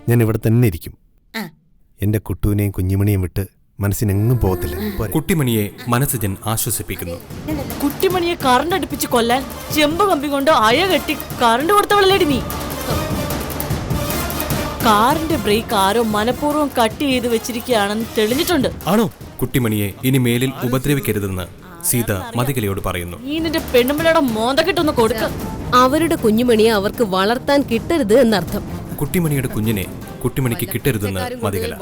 ഞാൻ ഇവിടെ തന്നെ ഇരിക്കും. എന്റെ കുട്ടുവിനെയും കുഞ്ഞുമണിയും വിട്ട് മനസ്സിനെങ്ങും പോകത്തില്ല. കുട്ടിമണിയെ മനസ്സജൻ ആശ്വസിപ്പിക്കുന്നു. കുട്ടിമണിയെ കറണ്ട് അടുപ്പിച്ച് കൊല്ലാൻ ചെമ്പ് കമ്പി കൊണ്ട് അയ കെട്ടി കറണ്ട് കൊടുത്തവളല്ലേടി നീ. കാറിന്റെ ബ്രേക്ക് ആരോ മനഃപൂർവ്വം കട്ട് ചെയ്ത് വെച്ചിരിക്കുകയാണെന്ന് തെളിഞ്ഞിട്ടുണ്ട്. ആണോ? കുട്ടിമണിയെ ഇനി മേലിൽ ഉപദ്രവിക്കരുതെന്ന് സീത മതികലയോട് പറയുന്നു. നീ നിന്റെ പെണ്ണുമ്പിളയുടെ മോന്തക്കെട്ടൊന്ന് കൊടുക്ക. അവരുടെ കുഞ്ഞുമണിയെ അവർക്ക് വളർത്താൻ കിട്ടരുത് എന്നർത്ഥം. കുട്ടിമണിയുടെ കുഞ്ഞിനെ കുട്ടിമണിക്ക് കിട്ടരുതെന്ന് മതികല.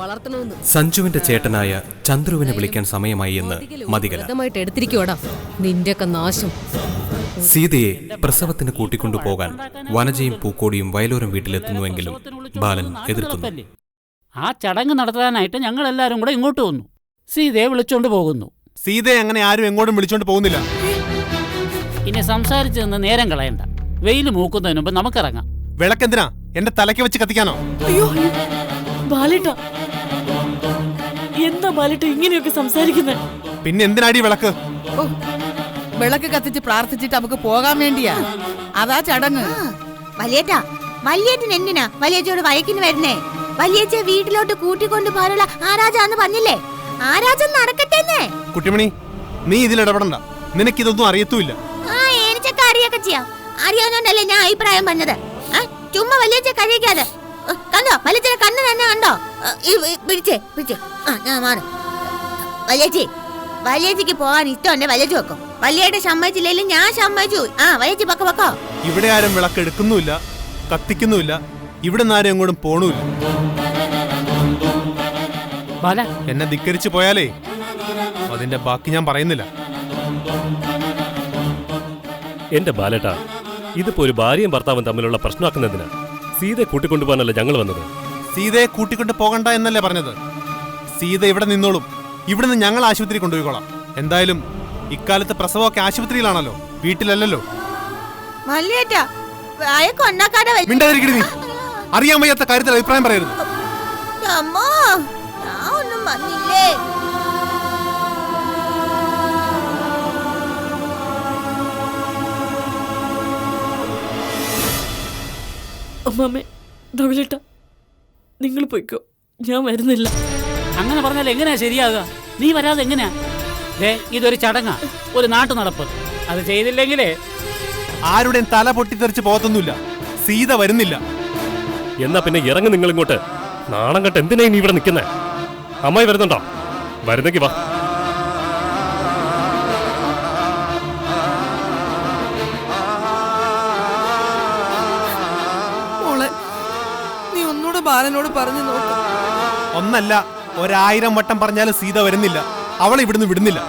സഞ്ജുവിന്റെ ചേട്ടനായ ചന്ദ്രുവിനെ വിളിക്കാൻ സമയമായി എന്ന് മതികല. എടുത്തിരിക്കോടാ നിന്റെയൊക്കെ നാശം. സീതയെ പ്രസവത്തിന് കൂട്ടിക്കൊണ്ടുപോകാൻ വനജയും പൂക്കോടിയും വയലോരം വീട്ടിലെത്തുന്നുവെങ്കിലും ബാലൻ എതിർക്കുന്നു. ആ ചടങ്ങ് നടത്താനായിട്ട് ഞങ്ങൾ എല്ലാരും കൂടെ ഇങ്ങോട്ട് വന്നു. സീതയെ വിളിച്ചോണ്ട് പോകുന്നു. സീതയെ അങ്ങനെ ആരും എങ്ങോട്ടും വിളിച്ചോണ്ട് പോകുന്നില്ല. ഇനി സംസാരിച്ചു നിന്ന് നേരം കളയണ്ട. വെയിൽ മൂക്കുന്നതിന് മുമ്പ് നമുക്കിറങ്ങാം. വിളക്കെന്തിനാ? എന്റെ തലയ്ക്ക് വെച്ച് കത്തിക്കാനോ? അയ്യോ ബാലേട്ട, എന്താ ബാലേട്ട ഇങ്ങനെയൊക്കെ സംസാരിക്കുന്നത്? പിന്നെ എന്തിനാടി വിളക്ക്? വിളക്ക് കത്തിച്ച് പ്രാർത്ഥിച്ചിട്ട് നമുക്ക് പോകാൻ വേണ്ടിയാ. അതാ ചടങ്ങ്. വലിയേട്ടാ, വലിയേട്ടൻ എന്തിനാ വലിയേച്ചയോട് വഴക്കിന് വരുന്നേ? വലിയേച്ച വീട്ടിലോട്ട് കൂട്ടിക്കൊണ്ട് പോകാനുള്ള ആരാജാന്ന് പറഞ്ഞില്ലേ? ആരാജൻ നടക്കട്ടെ. കുട്ടിമണി, നീ ഇതിലിടപെടണ്ട. നിനക്കിതൊന്നും അറിയത്തുമില്ല. എനിക്കൊക്കെ അറിയൊക്കെ ചെയ്യാം. അറിയാവുന്നോണ്ടല്ലേ ഞാൻ അഭിപ്രായം പറഞ്ഞത്. ചുമ്മാ വലിയേച്ച കഴിക്കാതെ. കണ്ടോ വലിയച്ഛനെ കണ്ണ് തന്നെ കണ്ടോ? പിടിച്ചേ പിടിച്ചേ. ഞാൻ മാറും. വലിയേച്ചി, വലിയേച്ചിക്ക് പോകാൻ ഇഷ്ടമുണ്ടെ വലിയേച്ചി വെക്കും. വലിയേട്ട സമ്മതിച്ചില്ലെങ്കിലും ഞാൻ സമ്മതിച്ചു. വലിയേച്ചി പക്ക പക്കോ. ഇവിടെ ആരും വിളക്ക് എടുക്കുന്നുമില്ല, കത്തിക്കുന്നുമില്ല. ഇവിടെ നിന്ന് ആരും എങ്ങോട്ടും പോണുമില്ല. എന്നെ ധിക്കരിച്ചു പോയാലേ അതിന്റെ ബാക്കി ഞാൻ പറയുന്നില്ല. എന്റെ ബാലേട്ട, ഇതിപ്പോ ഒരു ഭാര്യയും ഭർത്താവും തമ്മിലുള്ള പ്രശ്നമാക്കുന്നതിന് സീതയെ കൂട്ടിക്കൊണ്ടുപോകാനല്ല ഞങ്ങൾ വന്നത്. സീതയെ കൂട്ടിക്കൊണ്ട് പോകണ്ട എന്നല്ലേ പറഞ്ഞത്? സീത ഇവിടെ നിന്നോളും. ഇവിടെ നിന്ന് ഞങ്ങൾ ആശുപത്രി കൊണ്ടുപോയിക്കോളാം. എന്തായാലും ഇക്കാലത്ത് പ്രസവമൊക്കെ ആശുപത്രിയിലാണല്ലോ, വീട്ടിലല്ലല്ലോ. മിണ്ടാതിരിക്കരുത് നീ. അറിയാൻ വയ്യാത്ത കാര്യത്തിൽ അഭിപ്രായം പറയരുത്. അമ്മാമ്മേ, ഡബിലേട്ട, നിങ്ങൾ പോയിക്കോ, ഞാൻ വരുന്നില്ല. അങ്ങനെ പറഞ്ഞാൽ എങ്ങനെയാ ശരിയാകുക? നീ വരാതെ എങ്ങനെയാ? ഇതൊരു ചടങ്ങാ, ഒരു നാട്ടു നടപ്പ്. അത് ചെയ്തില്ലെങ്കിലേ ആരുടെയും തല പൊട്ടിത്തെറിച്ച് പോകത്തൊന്നുമില്ല. സീത വരുന്നില്ല. എന്നാ പിന്നെ ഇറങ്ങി നിങ്ങൾ ഇങ്ങോട്ട്. നാണം കെട്ട് എന്തിനാ നീ ഇവിടെ നിൽക്കുന്നേ? അമ്മായി വരുന്നുണ്ടോ? വരുന്നെങ്കി വാ. നീ ഒന്നുകൂടെ ബാലനോട് പറഞ്ഞു നോക്ക്. ഒന്നല്ല, 1000 വട്ടം പറഞ്ഞാലും സീത വരുന്നില്ല. അവളെ ഇവിടുന്ന് വിടുന്നില്ല.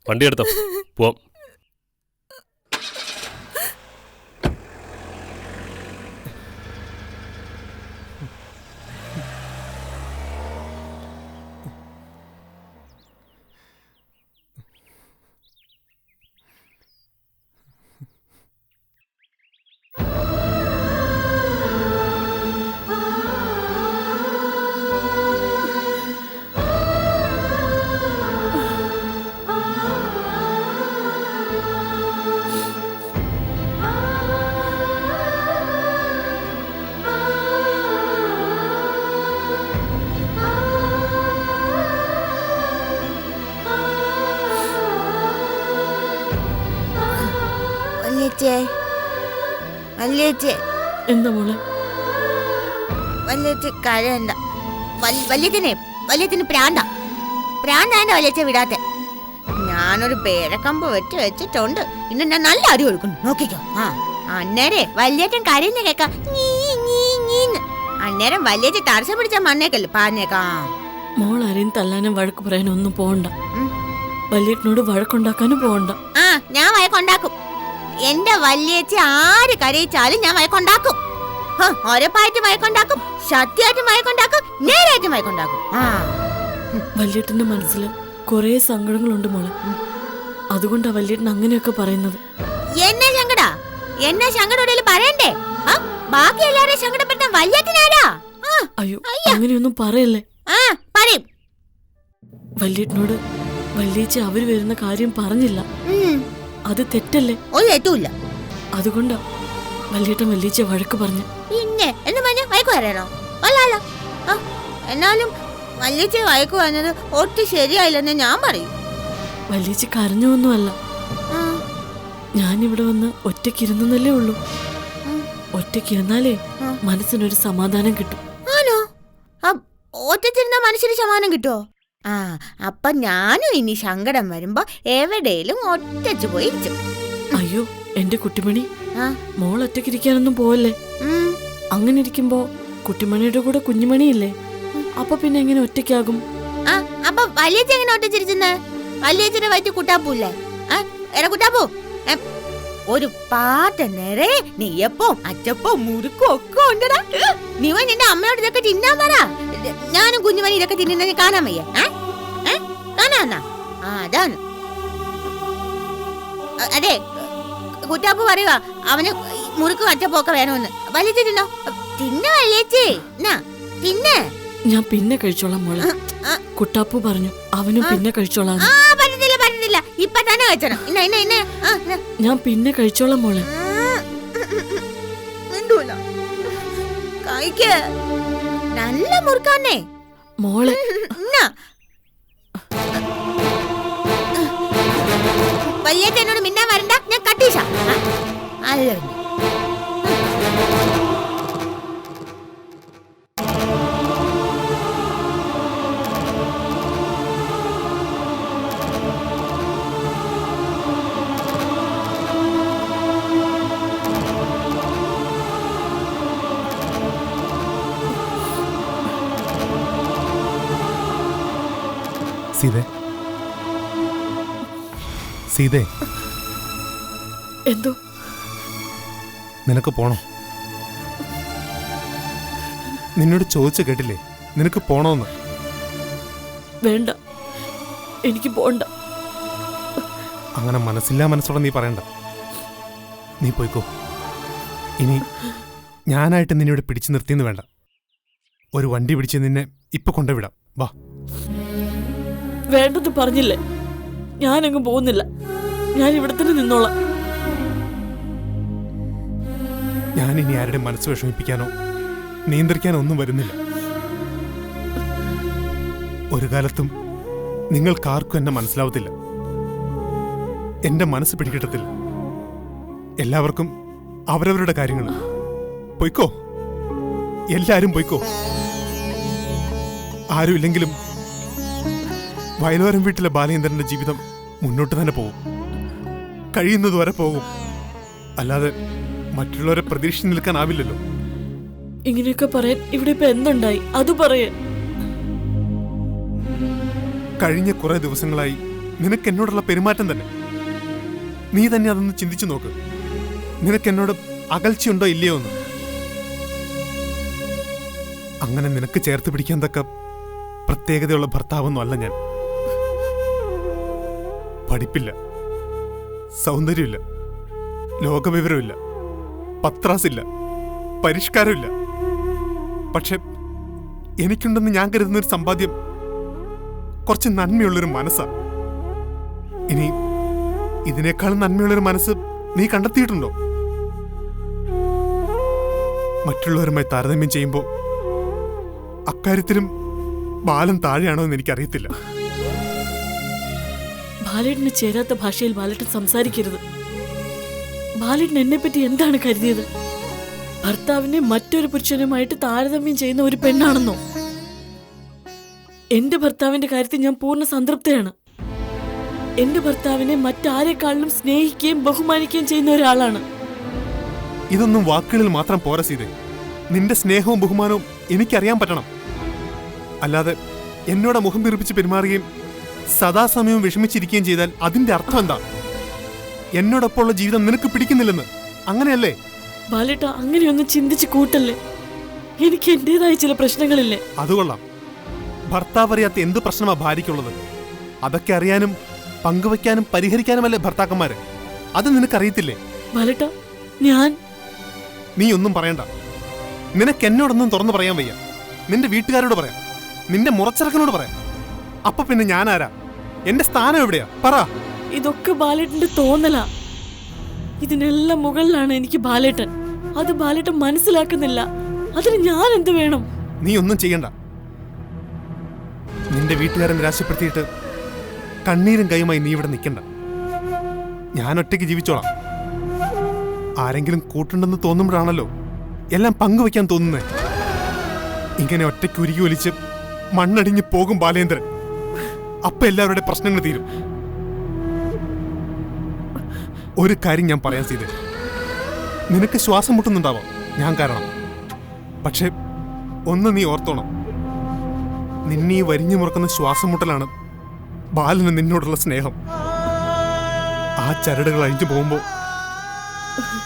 വണ്ടി എടുത്തോ, പോവാം. എന്താ മോളെ? കരയണ്ട. വലിയത്തിന് പ്രാന്താണ്ട വലിയച്ച വിടാത്തെ. ഞാനൊരു പേരക്കമ്പ് വെച്ചിട്ടുണ്ട്. ഇന്ന് ഞാൻ നല്ല അടി കൊടുക്കുന്നു, നോക്കിക്കോ. അന്നേരെ വല്യേട്ടൻ കരയുന്ന കേക്കാം. അന്നേരം വല്യേച്ചൻ തടസ്സം പിടിച്ച മണ്ണേക്കല്ലേ പറഞ്ഞേക്കാം. മോൾ ആരെയും തല്ലാനും വഴക്ക് പറയാനും ഒന്നും പോകണ്ട. വല്യേട്ടനോട് വഴക്കുണ്ടാക്കാനും പോകണ്ട. ആ, ഞാൻ വഴക്കുണ്ടാക്കും. എന്റെ വല്യേച്ചി ആര് കരയിച്ചാലും ഞാൻ വഴക്കുണ്ടാക്കും. ഒരപ്പായിട്ടും വഴക്കുണ്ടാക്കും, സത്യമായിട്ടും വഴക്കുണ്ടാക്കും, നേരായിട്ടും വഴക്കുണ്ടാക്കും. വല്യേട്ടന്റെ മനസ്സിൽ കൊറേ സങ്കടങ്ങളുണ്ട് മോളെ. അതുകൊണ്ടാ വല്യേട്ടൻ അങ്ങനെയൊക്കെ പറയുന്നത്. എന്നെ സങ്കടാ? എന്നെ സങ്കടം പറയണ്ടേ? ബാക്കി എല്ലാരെയും സങ്കടപ്പെടുത്താൻ വല്യേട്ടനാരാ? അയ്യോ, അങ്ങനെയൊന്നും പറയല്ലേ. പറയും. വല്യേട്ടനോട് വല്യേച്ചി അവര് വരുന്ന കാര്യം പറഞ്ഞില്ല. അത് തെറ്റല്ലേ? ഒരു തെറ്റുമില്ല. അതുകൊണ്ടാ വല്യേട്ടൻ വല്യേച്ചിയെ വഴക്ക് പറഞ്ഞു. പിന്നെ എന്ന് പറഞ്ഞ വഴക്ക് പറയണോ? അല്ലല്ലോ. എന്നാലും വല്യേച്ചി വഴക്ക് പറഞ്ഞത് ഒട്ടും ശരിയായില്ലെന്ന് ഞാൻ പറയും. വല്യേച്ചി കരഞ്ഞൊന്നുമല്ല. ഞാനിവിടെ വന്ന് ഒറ്റയ്ക്കിരുന്നല്ലേ ഉള്ളൂ. ഒറ്റയ്ക്കിരുന്നാലേ മനസ്സിനൊരു സമാധാനം കിട്ടും. ആണോ? ഒറ്റച്ചിരുന്ന മനസ്സിന് സമാധാനം കിട്ടുമോ? അപ്പൊ ഞാനും ഇനി സങ്കടം വരുമ്പോ എവിടെയും ഒറ്റച്ചു പോയി ഇരിക്കും. അയ്യോ എന്റെ കുട്ടിമണി, മോൾ ഒറ്റയ്ക്കിരിക്കാനൊന്നും പോവല്ലേ. അങ്ങനെ ഇരിക്കുമ്പോ കുട്ടിമണിയുടെ കൂടെ കുഞ്ഞുമണിയില്ലേ, അപ്പൊ പിന്നെ എങ്ങനെ ഒറ്റയ്ക്കാകും? അപ്പൊ വലിയച്ഛ എങ്ങനെ ഒറ്റച്ചിരിച്ചെന്ന്? വലിയച്ഛന്റെ വയറ്റ് കുട്ടാപ്പൂല്ലേ? എടാ കുട്ടാപ്പൂ, ഒരു പാട്ട നേരെ നെയ്യപ്പം അച്ചപ്പം മുറുക്കും ഒക്കെ ഉണ്ടടാ. നീ നിന്റെ അമ്മയോട് ഇതൊക്കെ തിന്നാൻ പറ. ഞാനും കുഞ്ഞുമണി ഇതൊക്കെ തിന്നുന്ന കാണാൻ വയ്യ. കാണാന്നാ? അതാണ്. അതെ, കുട്ടാപ്പൂ പറയുക അവന് മുറുക്കും അച്ചപ്പൊക്കെ വേണമെന്ന്. വലിയ തിന്നോ? തിന്ന വലിയച്ചേ, തിന്നെ. ഞാൻ പിന്നെ കഴിച്ചോളാം മോളെ. കുട്ടാപ്പു പറഞ്ഞു അവനും പിന്നെ കഴിച്ചോളാം. പറ്റത്തില്ല പറ്റത്തില്ല, ഇപ്പൊ തന്നെ കഴിച്ചണം. ഞാൻ പിന്നെ കഴിച്ചോളാം മോളെ. കഴിക്ക്, നല്ല മുറുക്കാന്നേ മോളെ. വലിയേട്ടനോട് മിന്നാൻ വരണ്ട, ഞാൻ കട്ടീശ. അല്ല സീതേ, സീതേ, എന്തോ? നിനക്ക് പോണോ? നിന്നോട് ചോദിച്ചു കേട്ടില്ലേ, നിനക്ക് പോണോന്ന്? വേണ്ട, എനിക്ക് പോണ്ട. അങ്ങനെ മനസ്സില്ലാ മനസ്സോടെ നീ പറയണ്ട. നീ പോയിക്കോ. ഇനി ഞാനായിട്ട് നിന്നെ ഇവിടെ പിടിച്ചു നിർത്തിയെന്ന് വേണ്ട. ഒരു വണ്ടി പിടിച്ച് നിന്നെ ഇപ്പൊ കൊണ്ടുവിടാം. വാ. വേണ്ടെന്ന് പറഞ്ഞില്ലേ? ഞാനെങ്ങും പോകുന്നില്ല. ഞാൻ ഇവിടെ തന്നെ നിന്നോളാം. ഞാൻ ഇനി ആരുടെ മനസ്സ് വിഷമിപ്പിക്കാനോ നിയന്ത്രിക്കാനോ ഒന്നും വരുന്നില്ല. ഒരു കാലത്തും നിങ്ങൾക്കാർക്കും എന്നെ മനസ്സിലാവത്തില്ല. എന്റെ മനസ്സ് പിടികിട്ടത്തില്ല. എല്ലാവർക്കും അവരവരുടെ കാര്യങ്ങൾ. പൊയ്ക്കോ, എല്ലാരും പൊയ്ക്കോ. ആരുമില്ലെങ്കിലും വയലോരം വീട്ടിലെ ബാലേന്ദ്രന്റെ ജീവിതം മുന്നോട്ട് തന്നെ പോകും. കഴിയുന്നതുവരെ പോകും. അല്ലാതെ മറ്റുള്ളവരെ പ്രതീക്ഷിച്ച് നിൽക്കാനാവില്ലല്ലോ. ഇങ്ങനെയൊക്കെ പറയാൻ ഇവിടെ ഇപ്പൊ എന്തുണ്ടായി? അത് പറയാൻ. കഴിഞ്ഞ കുറെ ദിവസങ്ങളായി നിനക്ക് എന്നോടുള്ള പെരുമാറ്റം തന്നെ. നീ തന്നെ അതൊന്ന് ചിന്തിച്ചു നോക്ക്. നിനക്ക് എന്നോട് അകൽച്ചയുണ്ടോ ഇല്ലയോ എന്ന്. അങ്ങനെ നിനക്ക് ചേർത്ത് പിടിക്കാൻ തക്ക പ്രത്യേകതയുള്ള ഭർത്താവൊന്നും അല്ല ഞാൻ. പഠിപ്പില്ല, സൗന്ദര്യമില്ല, ലോകവിവരമില്ല, പത്രാസില്ല, പരിഷ്കാരമില്ല. പക്ഷെ എനിക്കുണ്ടെന്ന് ഞാൻ കരുതുന്ന ഒരു സമ്പാദ്യം കുറച്ച് നന്മയുള്ളൊരു മനസ്സാ. ഇനി ഇതിനേക്കാളും നന്മയുള്ളൊരു മനസ്സ് നീ കണ്ടെത്തിയിട്ടുണ്ടോ? മറ്റുള്ളവരുമായി താരതമ്യം ചെയ്യുമ്പോൾ അക്കാര്യത്തിലും ബാലൻ താഴെയാണോ എന്ന് എനിക്കറിയത്തില്ല. ബാലേട്ടന് ചേരാത്ത ഭാഷയിൽ ബാലേട്ടൻ സംസാരിക്കരുത്. ബാലേട്ടൻ എന്നെ പറ്റി എന്താണ് കരുതിയത്? ഭർത്താവിനെ മറ്റൊരു പുരുഷനുമായിട്ട് താരതമ്യം ചെയ്യുന്ന ഒരു പെണ്ണാണെന്നോ? എന്റെ ഭർത്താവിന്റെ കാര്യത്തിൽ ഞാൻ പൂർണ്ണ സംതൃപ്തയാണ്. എന്റെ ഭർത്താവിനെ മറ്റാരെക്കാളിലും സ്നേഹിക്കുകയും ബഹുമാനിക്കുകയും ചെയ്യുന്ന ഒരാളാണ്. ഇതൊന്നും വാക്കുകളിൽ മാത്രം പോരാ സീതേ. നിന്റെ സ്നേഹവും ബഹുമാനവും എനിക്കറിയാൻ പറ്റണം. അല്ലാതെ എന്നോട് മുഖം വീർപ്പിച്ച് പെരുമാറുകയും സദാസമയവും വിഷമിച്ചിരിക്കുകയും ചെയ്താൽ അതിന്റെ അർത്ഥം എന്താ? എന്നോടൊപ്പമുള്ള ജീവിതം നിനക്ക് പിടിക്കുന്നില്ലെന്ന്, അങ്ങനെയല്ലേ? ബാലേട്ട, അങ്ങനെയൊന്നും ചിന്തിച്ച് കൂട്ടല്ലേ. എനിക്ക് എന്റേതായ ചില പ്രശ്നങ്ങളില്ലേ? അതുകൊള്ളാം. ഭർത്താവ് അറിയാത്ത എന്ത് പ്രശ്നമാ ഭാര്യയ്ക്കുള്ളത്? അതൊക്കെ അറിയാനും പങ്കുവയ്ക്കാനും പരിഹരിക്കാനുമല്ലേ ഭർത്താക്കന്മാര്. അത് നിനക്കറിയത്തില്ലേ? ബാലേട്ട, നീ ഒന്നും പറയണ്ട. നിനക്ക് എന്നോടൊന്നും തുറന്നു പറയാൻ വയ്യ. നിന്റെ വീട്ടുകാരോട് പറയാം, നിന്റെ മുറച്ചിറക്കനോട് പറയാം. അപ്പൊ പിന്നെ ഞാനാരാ? എന്റെ സ്ഥാനം എവിടെയാ? പറ. ഇതൊക്കെ ബാലേട്ടന്റെ തോന്നലാ. ഇതിനെല്ലാം മുകളിലാണ് എനിക്ക് ബാലേട്ടൻ. അത് ബാലേട്ടൻ മനസ്സിലാക്കുന്നില്ല. അതിന് ഞാൻ എന്ത് വേണം? നീ ഒന്നും ചെയ്യണ്ട. നിന്റെ വീട്ടുകാരെ നിരാശപ്പെടുത്തിയിട്ട് കണ്ണീരും കൈയുമായി നീ ഇവിടെ നിൽക്കണ്ട. ഞാൻ ഒറ്റയ്ക്ക് ജീവിച്ചോളാം. ആരെങ്കിലും കൂട്ടുണ്ടെന്ന് തോന്നുമ്പോഴാണല്ലോ എല്ലാം പങ്കുവെക്കാൻ തോന്നുന്നേ. ഇങ്ങനെ ഒറ്റയ്ക്ക് ഉരുകി ഒലിച്ച് മണ്ണടിഞ്ഞ് പോകും ബാലേന്ദ്രൻ. അപ്പൊ എല്ലാവരുടെ പ്രശ്നങ്ങൾ തീരും. ഒരു കാര്യം ഞാൻ പറയാൻ സീതേ, നിനക്ക് ശ്വാസം മുട്ടുന്നുണ്ടാവാം ഞാൻ കാരണം. പക്ഷെ ഒന്ന് നീ ഓർത്തോണം, നിന്നെ ഈ വരിഞ്ഞു മുറക്കുന്ന ശ്വാസം മുട്ടലാണ് ബാലന് നിന്നോടുള്ള സ്നേഹം. ആ ചരടുകൾ അഴിഞ്ഞു പോകുമ്പോ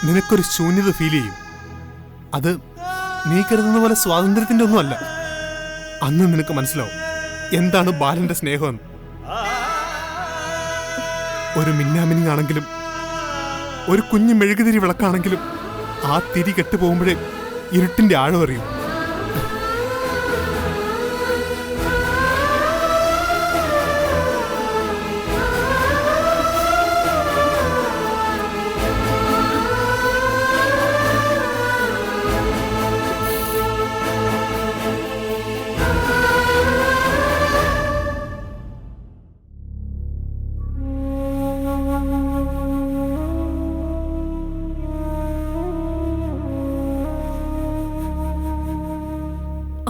നിനക്കൊരു ശൂന്യത ഫീൽ ചെയ്യും. അത് നീ കരുതുന്ന പോലെ സ്വാതന്ത്ര്യത്തിന്റെ ഒന്നും അല്ല. അന്ന് നിനക്ക് മനസ്സിലാവും എന്താണ് ബാലന്റെ സ്നേഹമെന്ന്. ഒരു മിന്നാമിനി ആണെങ്കിലും ഒരു കുഞ്ഞു മെഴുകുതിരി വിളക്കാണെങ്കിലും ആ തിരി കെട്ടുപോകുമ്പോഴേ ഇരുട്ടിന്റെ ആഴം അറിയും.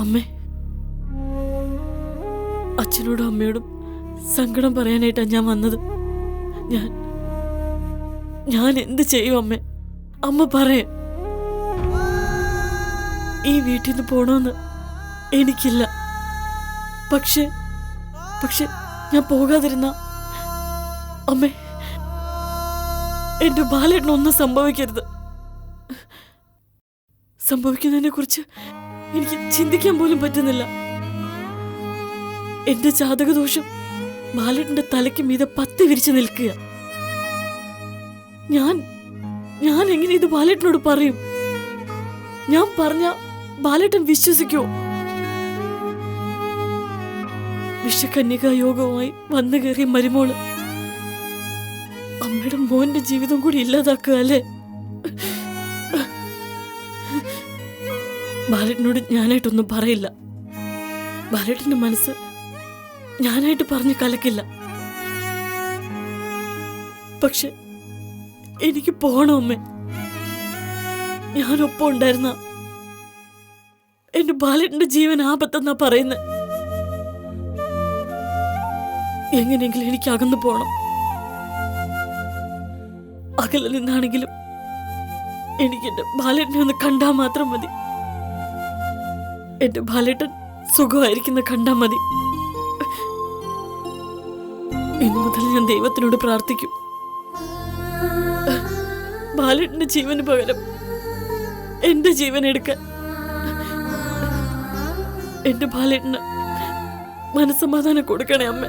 അമ്മേ, അച്ഛനോടും അമ്മയോടും സങ്കടം പറയാനായിട്ടാ ഞാൻ വന്നത്. ഞാൻ എന്ത് ചെയ്യും അമ്മേ? അമ്മ പറയേ. ഈ വീട്ടിൽ നിന്ന് പോണോന്ന് എനിക്കില്ല. പക്ഷെ ഞാൻ പോകാതിരുന്ന അമ്മേ, എന്റെ ബാലേട്ടനൊന്നും സംഭവിക്കരുത്. സംഭവിക്കുന്നതിനെ കുറിച്ച് എനിക്ക് ചിന്തിക്കാൻ പോലും പറ്റുന്നില്ല. എന്റെ ജാതകദോഷം ബാലേട്ടന്റെ തലയ്ക്ക് മീതെ പത്തി വിരിച്ചു നിൽക്കുക. ഞാൻ എങ്ങനെ ഇത് ബാലേട്ടനോട് പറയും? ഞാൻ പറഞ്ഞ ബാലേട്ടൻ വിശ്വസിക്കോ? വിഷകന്യകാ യോഗവുമായി വന്നു കയറിയ മരുമോള് അമ്മയുടെ മോന്റെ ജീവിതം കൂടി ഇല്ലാതാക്കുക അല്ലേ? ബാലേട്ടനോട് ഞാനായിട്ടൊന്നും പറയില്ല. ബാലേട്ടന്റെ മനസ്സ് ഞാനായിട്ട് പറഞ്ഞ് കലക്കില്ല. പക്ഷെ എനിക്ക് പോണം അമ്മേ. ഞാനൊപ്പം ഉണ്ടായിരുന്ന എന്റെ ബാലേട്ടന്റെ ജീവൻ ആപത്തെന്നാ പറയുന്നത്. എങ്ങനെയെങ്കിലും എനിക്ക് അകന്നു പോണം. അകലെ നിന്നാണെങ്കിലും എനിക്ക് എന്റെ ബാലേട്ടനെ ഒന്ന് കണ്ടാ മാത്രം മതി. എന്റെ ബാലേട്ടൻ സുഖമായിരിക്കുന്ന കണ്ടാ മതി. ഇന്നു മുതൽ ഞാൻ ദൈവത്തിനോട് പ്രാർത്ഥിക്കും, ബാലേട്ടന്റെ ജീവന് പകരം എന്റെ ജീവൻ എടുക്കാൻ. എന്റെ ബാലേട്ടന് മനസ്സമാധാനം കൊടുക്കണേ അമ്മ.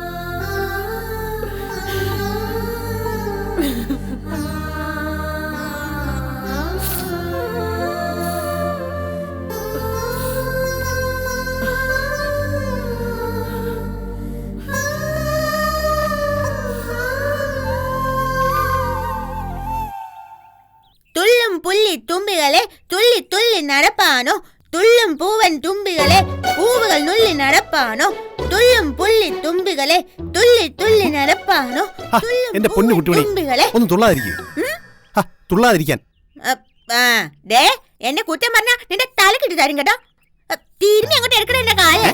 പുല്ലി തുമ്പികളെ തുള്ളി തുള്ളി നടപ്പാനോ, തുള്ളും പൂവൻ തുമ്പികളെ പൂവുകൾ നുള്ളി നടപ്പാനോ, തുള്ളും പുല്ലി തുമ്പികളെ തുള്ളി തുള്ളി നടപ്പാനോ. എന്റെ പൊന്നു കുട്ടികളെ ഒന്ന് തുള്ളാതിരിക്കാൻ. എന്നെ കുറ്റം പറഞ്ഞാ നിന്റെ തലക്കിട്ട് തരും കേട്ടോ. തിരുമി അങ്ങോട്ട് എടുക്കണ എന്റെ കാല്.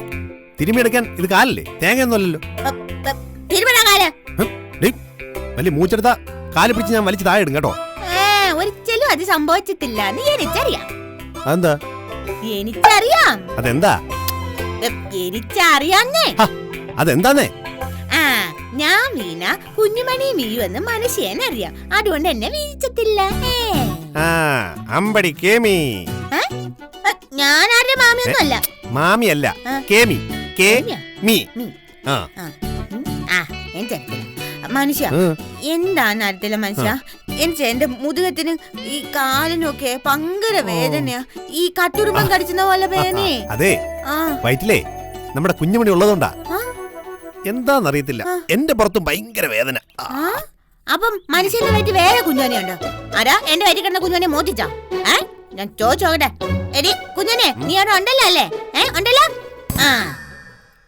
തിരുമി എടുക്കാൻ ഇത് കാലല്ലേ? തേങ്ങയൊന്നും അല്ലല്ലോ. തിരുമണ കാല് വലിയ മൂച്ചെടുത്ത കാല് പിടിച്ച് ഞാൻ വലിച്ച് താഴെ ഇടും കേട്ടോ. ഒരിക്കലും അത് സംഭവിച്ചിട്ടില്ല എന്ന് എനിക്കറിയാം. അതെന്താ? എനിക്കറിയാം. അതെന്താ? എനിക്കറിയാന്നേ. അതെന്താന്നേ? ആ, ഞാൻ വീണ കുഞ്ഞുമണി വീഴുമെന്ന് മനുഷ്യനറിയാം. അതുകൊണ്ട് എന്നെ വീഴ്ചത്തില്ല. അമ്പടി കേമി. ഞാൻ ആരുടെ മാമിയൊന്നുമല്ല. മാമിയല്ല, കേമി. മനുഷ്യ എന്താണ് അടുത്തില്ല മനുഷ്യ? എനിക്ക് എന്റെ മുതുകത്തിന് ഈ കാലിനൊക്കെ ഭയങ്കര വേദനയാ. ഈ കട്ടുറുമ്പം കടിച്ചുന്ന പോലെ വേദനയെ. അതെ, വയറ്റിലേ നമ്മുടെ കുഞ്ഞുമണി ഉള്ളതുകൊണ്ടാ. എന്താന്നറിയത്തില്ല, എന്റെ പുറത്തും ഭയങ്കര വേദന. അപ്പം മനുഷ്യന്റെ വയറ്റിൽ വേറെ കുഞ്ഞുമണിയുണ്ടോ? ആരാ എന്റെ വയറ്റിൽ കിടന്ന കുഞ്ഞുമണിയെ മോട്ടിച്ചാ? ഞാൻ ചോദിച്ചോട്ടെ. എടി കുഞ്ഞനെ, നീ അവിടെ ഉണ്ടല്ലോ അല്ലേ? ഉണ്ടല്ലോ.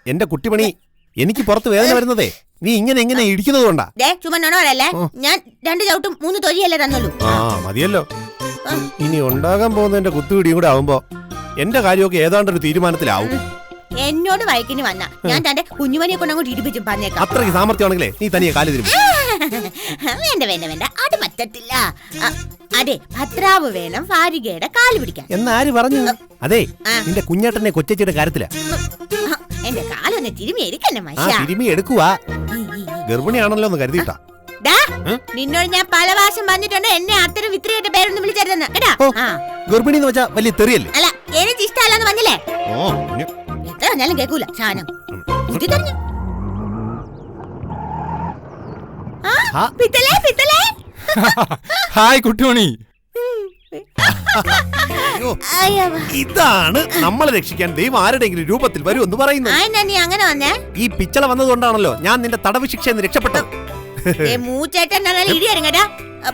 എന്റെ കുട്ടിമണി, എനിക്ക് പുറത്ത് വേദന വരുന്നതേ നീ ഇങ്ങനെ ഇടിക്കുന്നത് കൊണ്ടാ. ചുമന്നോടല്ലേ? ഞാൻ 2 ചവിട്ടും 3 തൊഴിയല്ലേ തന്നുള്ളൂ. മതിയല്ലോ. ഇനി ഉണ്ടാകാൻ പോകുന്ന എന്റെ കുത്തുപിടിയും കൂടെ ആവുമ്പോ എന്റെ കാര്യമൊക്കെ ഏതാണ്ടൊരു തീരുമാനത്തിലാവും. എന്നോട് വയക്കിന് വന്ന ഞാൻ തന്റെ കുഞ്ഞുമണിയെ കൊണ്ടങ്ങോട്ട് ഇടിപ്പിച്ചും പറഞ്ഞേക്കാം. അത്രയ്ക്ക് സാമർത്ഥ്യമാണെങ്കിലേ നീ തനിയെ കാല് തിരുമ്പ്. വേണ്ട, അത് പറ്റത്തില്ല. അതെ, ഭദ്രാവ് വേണം ഭാര്യയുടെ കാല് പിടിക്കാൻ. എന്നാര് പറഞ്ഞു? അതെ, നിന്റെ കുഞ്ഞേട്ടനെ കൊച്ചേച്ചിയുടെ കാര്യത്തിലാ. എന്റെ കാലൊന്ന് തിരുമി എടുക്കുവാ. ഗർഭിണിയാണല്ലോ എന്ന് കരുതിയിട്ടാ. നിന്നോട് ഞാൻ പല പ്രാവശ്യം പറഞ്ഞിട്ടുണ്ട് എന്നെ അത്തരം വിത്രിയുടെ പേരൊന്നും വിളിച്ചരുതെന്ന് കേട്ടാ. ഗർഭിണി എന്ന് വെച്ചാ വലിയ തെറിയല്ലേ? അല്ല, എനിക്ക് ഇഷ്ടമല്ലെന്ന് പറഞ്ഞില്ലേ? എത്ര പറഞ്ഞാലും കേൾക്കൂല സാധനം. ഹായ് കുട്ടിമണി. ഇതാണ് നമ്മളെ രക്ഷിക്കാൻ ദൈവം ആരുടെയെങ്കിലും രൂപത്തിൽ വരുമെന്ന് പറയുന്നു. അങ്ങനെ വന്നേ? ഈ പിച്ചള വന്നതുകൊണ്ടാണല്ലോ ഞാൻ നിന്റെ തടവ് ശിക്ഷ രക്ഷപ്പെട്ടത്. മൂച്ചേട്ടൻ ഇടിയറങ്ങടാ.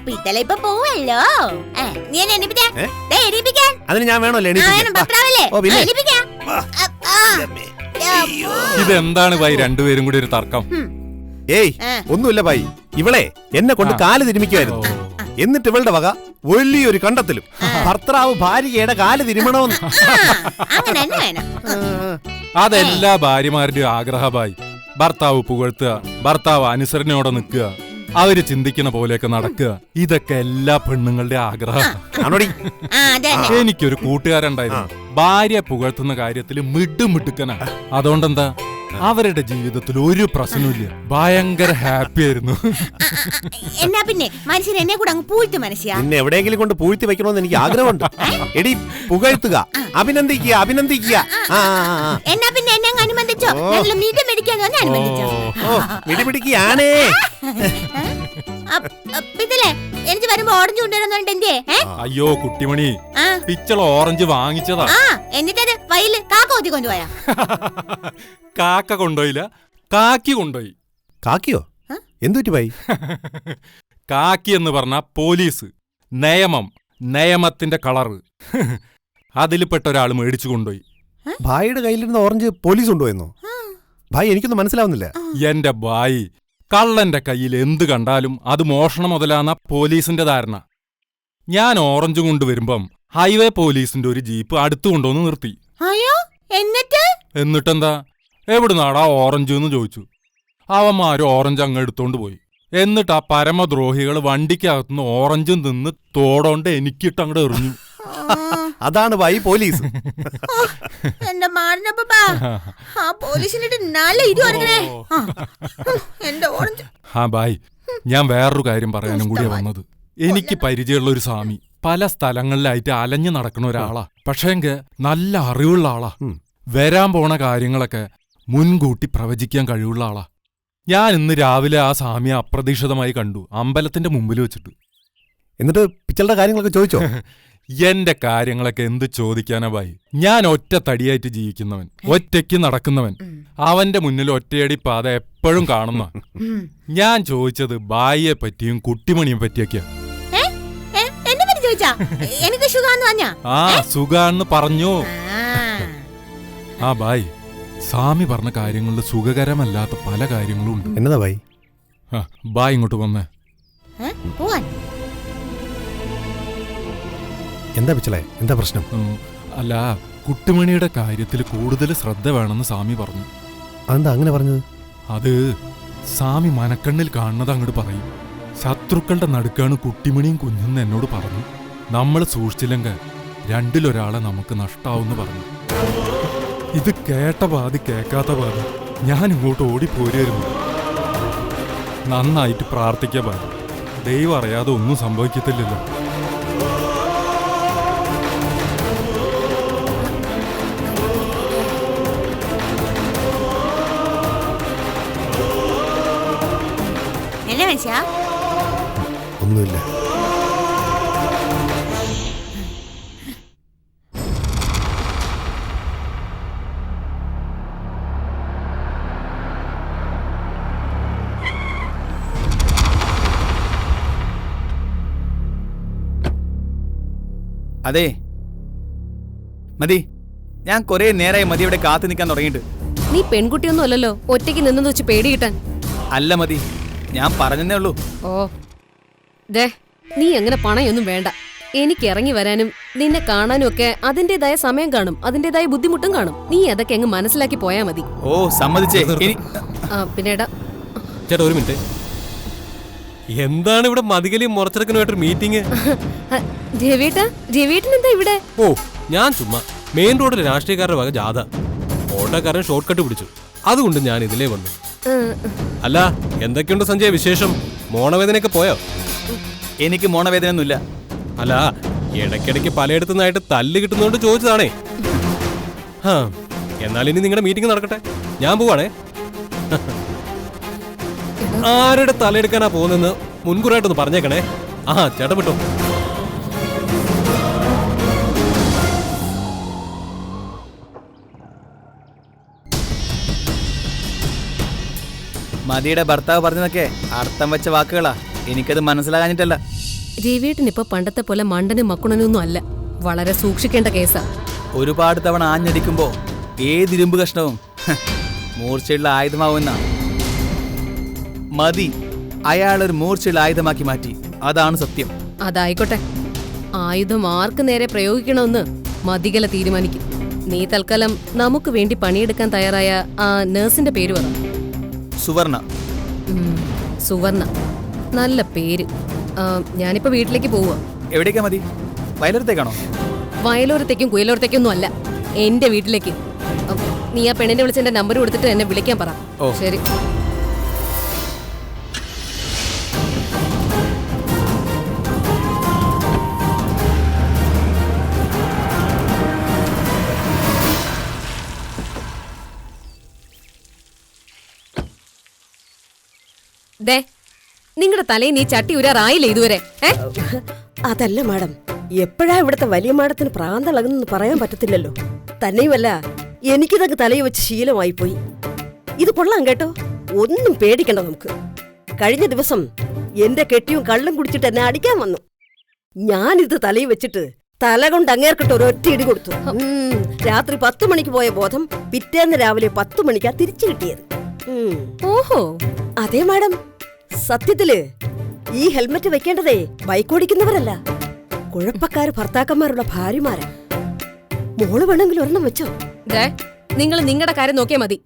പിത്തല ഇപ്പൊ പോവല്ലോ. അതിന് ഞാൻ വേണമല്ലോ? ഇതെന്താണ് ഭായി രണ്ടുപേരും കൂടി ഒരു തർക്കം? ഏയ് ഒന്നുമില്ല ഭായി, ഇവളെ എന്നെ കൊണ്ട് കാല് തിരുമിക്കുമായിരുന്നു. എന്നിട്ട് ഇവളുടെ വക വലിയൊരു കണ്ടെത്തലും, ഭർത്താവ് ഭാര്യയുടെ കാല് തിരുമണമെന്ന്. അതെല്ലാ ഭാര്യമാരുടെയും ആഗ്രഹമായി. ഭർത്താവ് പുകഴ്ത്തുക, ഭർത്താവ് അനുസരണയോടെ നിൽക്കുക, അവര് ചിന്തിക്കുന്ന പോലെയൊക്കെ നടക്കുക, ഇതൊക്കെ എല്ലാ പെണ്ണുങ്ങളുടെ ആഗ്രഹം. എനിക്കൊരു കൂട്ടുകാരുണ്ടായിരുന്നു, ഭാര്യ പുകഴ്ത്തുന്ന കാര്യത്തിൽ മിടുക്കനാ. അതുകൊണ്ടെന്താ, അവരുടെ ജീവിതത്തിൽ ഒരു പ്രശ്നമില്ല, ഭയങ്കര ഹാപ്പി ആയിരുന്നു. എന്നാ പിന്നെ മനുഷ്യൻ എന്നെ കൂടെ അങ്ങ് പൂഴ്ത്തി മനസ്സിലാ. നിന്നെ എവിടെയെങ്കിലും കൊണ്ട് പൂഴ്ത്തി വെക്കണമെന്ന് എനിക്ക് ആഗ്രഹമുണ്ട്. എടി, പുകഴ്ത്തുക, അഭിനന്ദിക്കുക. എന്നാ പിന്നെ എന്നെ അങ്ങ് അനുബന്ധിച്ചോ? മിടിപിടിക്കുകയാണേ. എനിക്ക് വരുമ്പോ ഓറഞ്ച് കൊണ്ടുവരുന്നുണ്ട്. എന്തേ? അയ്യോ കുട്ടിമണി, പിച്ചള ഓറഞ്ച് വാങ്ങിച്ചതാ. എന്നിട്ടത് വയലിൽ കാക്ക ഓതി കൊണ്ടുപോയാ? കാക്ക കൊണ്ടുപോയില്ല, കാക്കി കൊണ്ടുപോയി. കാക്കിയോ? എന്തുപറ്റി ഭായി? കാക്കി എന്ന് പറഞ്ഞ പോലീസ്, നിയമം, നിയമത്തിന്റെ കളറ്, അതിൽപ്പെട്ട ഒരാൾ മേടിച്ചു കൊണ്ടുപോയി. ഭായിയുടെ കയ്യിലിരുന്ന ഓറഞ്ച് പോലീസ് കൊണ്ടുപോയെന്നോ? ഭായി, എനിക്കൊന്നും മനസ്സിലാവുന്നില്ല. എന്റെ ഭായി, കള്ളന്റെ കയ്യിൽ എന്ത് കണ്ടാലും അത് മോഷണം മുതലാന്ന പോലീസിന്റെ ധാരണ. ഞാൻ ഓറഞ്ച് കൊണ്ടുവരുമ്പം ഹൈവേ പോലീസിന്റെ ഒരു ജീപ്പ് അടുത്തു കൊണ്ടുവന്ന് നിർത്തി. എന്നിട്ടെന്താ, എവിടുന്നാടാ ഓറഞ്ച് എന്ന് ചോദിച്ചു. അവന്മാര് ഓറഞ്ച് അങ്ങ് എടുത്തോണ്ട് പോയി. എന്നിട്ട് ആ പരമദ്രോഹികൾ വണ്ടിക്കകത്തുനിന്ന് ഓറഞ്ചും തിന്ന് തോടോണ്ട് എനിക്കിട്ട് അങ്ങോട്ട് എറിഞ്ഞു. അതാണ് ഭായി പോലീസ്. എന്റെ ഭായ്, ഞാൻ വേറൊരു കാര്യം പറയാനും കൂടിയാ വന്നത്. എനിക്ക് പരിചയമുള്ള ഒരു സ്വാമി പല സ്ഥലങ്ങളിലായിട്ട് അലഞ്ഞു നടക്കുന്ന ഒരാളാ. പക്ഷേങ്ക് നല്ല അറിവുള്ള ആളാ. വരാൻ പോണ കാര്യങ്ങളൊക്കെ മുൻകൂട്ടി പ്രവചിക്കാൻ കഴിവുള്ള ആളാ. ഞാൻ ഇന്ന് രാവിലെ ആ സ്വാമിയെ അപ്രതീക്ഷിതമായി കണ്ടു, അമ്പലത്തിന്റെ മുമ്പിൽ വെച്ചിട്ട്. എന്നിട്ട് പിച്ചളുടെ കാര്യങ്ങളൊക്കെ ചോദിച്ചോ? എന്റെ കാര്യങ്ങളൊക്കെ എന്ത് ചോദിക്കാനാ ഭായി? ഞാൻ ഒറ്റ തടിയായിട്ട് ജീവിക്കുന്നവൻ, ഒറ്റയ്ക്ക് നടക്കുന്നവൻ. അവന്റെ മുന്നിൽ ഒറ്റയടി പാത എപ്പോഴും കാണുന്ന. ഞാൻ ചോദിച്ചത് ഭായിയെ പറ്റിയും കുട്ടിമണിയെ പറ്റിയൊക്കെയാ. ആ സുഖാന്ന് പറഞ്ഞു. ആ ഭായ്, സ്വാമി പറഞ്ഞ കാര്യങ്ങളിൽ സുഖകരമല്ലാത്ത പല കാര്യങ്ങളും ഉണ്ട്. എന്നതാ ഭായ്? ഭായ് ഇങ്ങോട്ട് വന്നേ. എന്താ പിച്ചളെ, എന്താ പ്രശ്നം? അല്ല, കുട്ടിമണിയുടെ കാര്യത്തിൽ കൂടുതൽ ശ്രദ്ധ വേണമെന്ന് സ്വാമി പറഞ്ഞു. അതെന്താ അങ്ങനെ പറഞ്ഞത്? അത് സ്വാമി മനക്കണ്ണിൽ കാണുന്നത് അങ്ങോട്ട് പറയും. ശത്രുക്കളുടെ നടുക്കാണ് കുട്ടിമണിയും കുഞ്ഞെന്ന് എന്നോട് പറഞ്ഞു. നമ്മൾ സൂക്ഷിച്ചില്ലെങ്കിൽ രണ്ടിലൊരാളെ നമുക്ക് നഷ്ടാവെന്ന് പറഞ്ഞു. ഇത് കേട്ട പാതി കേൾക്കാത്ത പാതി ഞാൻ ഇങ്ങോട്ട് ഓടിപ്പോരുമായിരുന്നു. നന്നായിട്ട് പ്രാർത്ഥിക്കാൻ പാടി. ദൈവം അറിയാതെ ഒന്നും സംഭവിക്കത്തില്ലല്ലോ. ഒന്നുമില്ല. അതെ മതി, ഞാൻ കുറെ നേരമായി മതി ഇവിടെ കാത്തു നിൽക്കാൻ തുടങ്ങിയിട്ട്. നീ പെൺകുട്ടിയൊന്നും അല്ലല്ലോ ഒറ്റയ്ക്ക് നിന്നെന്ന് വെച്ച് പേടി കിട്ടാൻ. അല്ല മതി, ഞാൻ പറഞ്ഞതേ ഉള്ളൂ. ഓ ദേ, നീ അങ്ങനെ പണയൊന്നും വേണ്ട. എനിക്ക് ഇറങ്ങി വരാനും നിന്നെ കാണാനും ഒക്കെ അതിന്റേതായ സമയം കാണും, അതിന്റേതായ ബുദ്ധിമുട്ടും കാണും. നീ അതൊക്കെ അങ്ങ് മനസ്സിലാക്കി പോയാ മതി. ഓ സമ്മതിച്ചേ. പിന്നീടാ ചേട്ടാ ഒരു മിനിറ്റ്. എന്താണ് ഇവിടെ മതികലിയും മുറച്ചെടുക്കനുമായിട്ടൊരു മീറ്റിംഗ്? രവീട്ടൻ എന്താ ഇവിടെ? ഓ ഞാൻ ചുമ്മാ മെയിൻ റോഡിൽ രാഷ്ട്രീയക്കാരുടെ വക ജാഥ. ഓട്ടോക്കാരൻ ഷോർട്ട് കട്ട് പിടിച്ചു, അതുകൊണ്ട് ഞാൻ ഇതിലേ വന്നു. അല്ല, എന്തൊക്കെയുണ്ട് സഞ്ജയ് വിശേഷം? മോണവേദനയൊക്കെ പോയോ? എനിക്ക് മോണവേദന ഒന്നുമില്ല. അല്ല, ഇടയ്ക്കിടയ്ക്ക് പലയിടത്തു നിന്നായിട്ട് തല്ല് കിട്ടുന്നോണ്ട് ചോദിച്ചതാണേ. എന്നാൽ ഇനി നിങ്ങളുടെ മീറ്റിംഗ് നടക്കട്ടെ, ഞാൻ പോവാണേ. ആരുടെ തലയെടുക്കാനാ പോകുന്നെന്ന് മുൻകൂറായിട്ടൊന്ന് പറഞ്ഞേക്കണേ. ചേട്ടൻ വിട്ടോ. മതിയുടെ ഭർത്താവ് പറഞ്ഞതൊക്കെ അർത്ഥം വെച്ച വാക്കുകളാ, എനിക്കത് മനസ്സിലാകാഞ്ഞിട്ടല്ല. രവീട്ടൻ ഇപ്പൊ പണ്ടത്തെ പോലെ മണ്ടനും മക്കുണനൊന്നും അല്ല, വളരെ സൂക്ഷിക്കേണ്ട കേസാ. ഒരുപാട് തവണ ആഞ്ഞടിക്കുമ്പോ ഏതിരുമ്പ് കഷ്ണവും മൂർച്ചയുള്ള ആയുധമാവുന്ന മതി അയാളൊരു മൂർച്ചയുള്ള ആയുധമാക്കി മാറ്റി. അതാണ് സത്യം. അതായിക്കോട്ടെ, ആയുധം ആർക്ക് നേരെ പ്രയോഗിക്കണമെന്ന് മതികല തീരുമാനിക്കും. നീ തൽക്കാലം നമുക്ക് വേണ്ടി പണിയെടുക്കാൻ തയ്യാറായ ആ നഴ്സിന്റെ പേര് പറ. സുവർണ. സുവർണ, നല്ല പേര്. ഞാനിപ്പോ വീട്ടിലേക്ക് പോവുക. എവിടേക്കാ മതി? വയലോരത്തേക്കാണോ? വയലോരത്തേക്കും കുയലോരത്തേക്കൊന്നും അല്ല, എന്റെ വീട്ടിലേക്ക്. നീ ആ പെണ്ണിനെ വിളിച്ച് എന്റെ നമ്പർ കൊടുത്തിട്ട് എന്നെ വിളിക്കാൻ പറ. ശരി. ദേ, നിങ്ങളുടെ തലയിൽ നീ ചട്ടി ഉരാറായില്ല ഇതുവരെ. അതല്ല മാഡം, എപ്പോഴാ ഇവിടുത്തെ വലിയ മാഡത്തിന് പ്രാന്തളകുന്നെന്ന് പറയാൻ പറ്റത്തില്ലല്ലോ. തന്നെയുമല്ല, എനിക്കിതൊക്കെ തലയിൽ വെച്ച് ശീലമായി പോയി. ഇത് കൊള്ളാം കേട്ടോ, ഒന്നും പേടിക്കണ്ട നമുക്ക്. കഴിഞ്ഞ ദിവസം എന്റെ കെട്ടിയും കള്ളും കുടിച്ചിട്ട് എന്നെ അടിക്കാൻ വന്നു. ഞാനിത് തലയിൽ വെച്ചിട്ട് തല കൊണ്ട് അങ്ങേർക്കിട്ട് ഒരൊറ്റ ഇടി കൊടുത്തു. രാത്രി 10 മണിക്ക് പോയ ബോധം പിറ്റേന്ന് രാവിലെ 10 മണിക്കാ തിരിച്ചു കിട്ടിയത്. ഓഹോ, അതെ മാഡം. സത്യത്തില് ഈ ഹെൽമറ്റ് വെക്കേണ്ടതേ ബൈക്ക് ഓടിക്കുന്നവരല്ല, കുഴപ്പക്കാര് ഭർത്താക്കന്മാരുള്ള ഭാര്യമാരാ. മോള് വേണമെങ്കിൽ ഒരെണ്ണം വെച്ചോ. നിങ്ങൾ നിങ്ങളുടെ കാര്യം നോക്കിയാ മതി.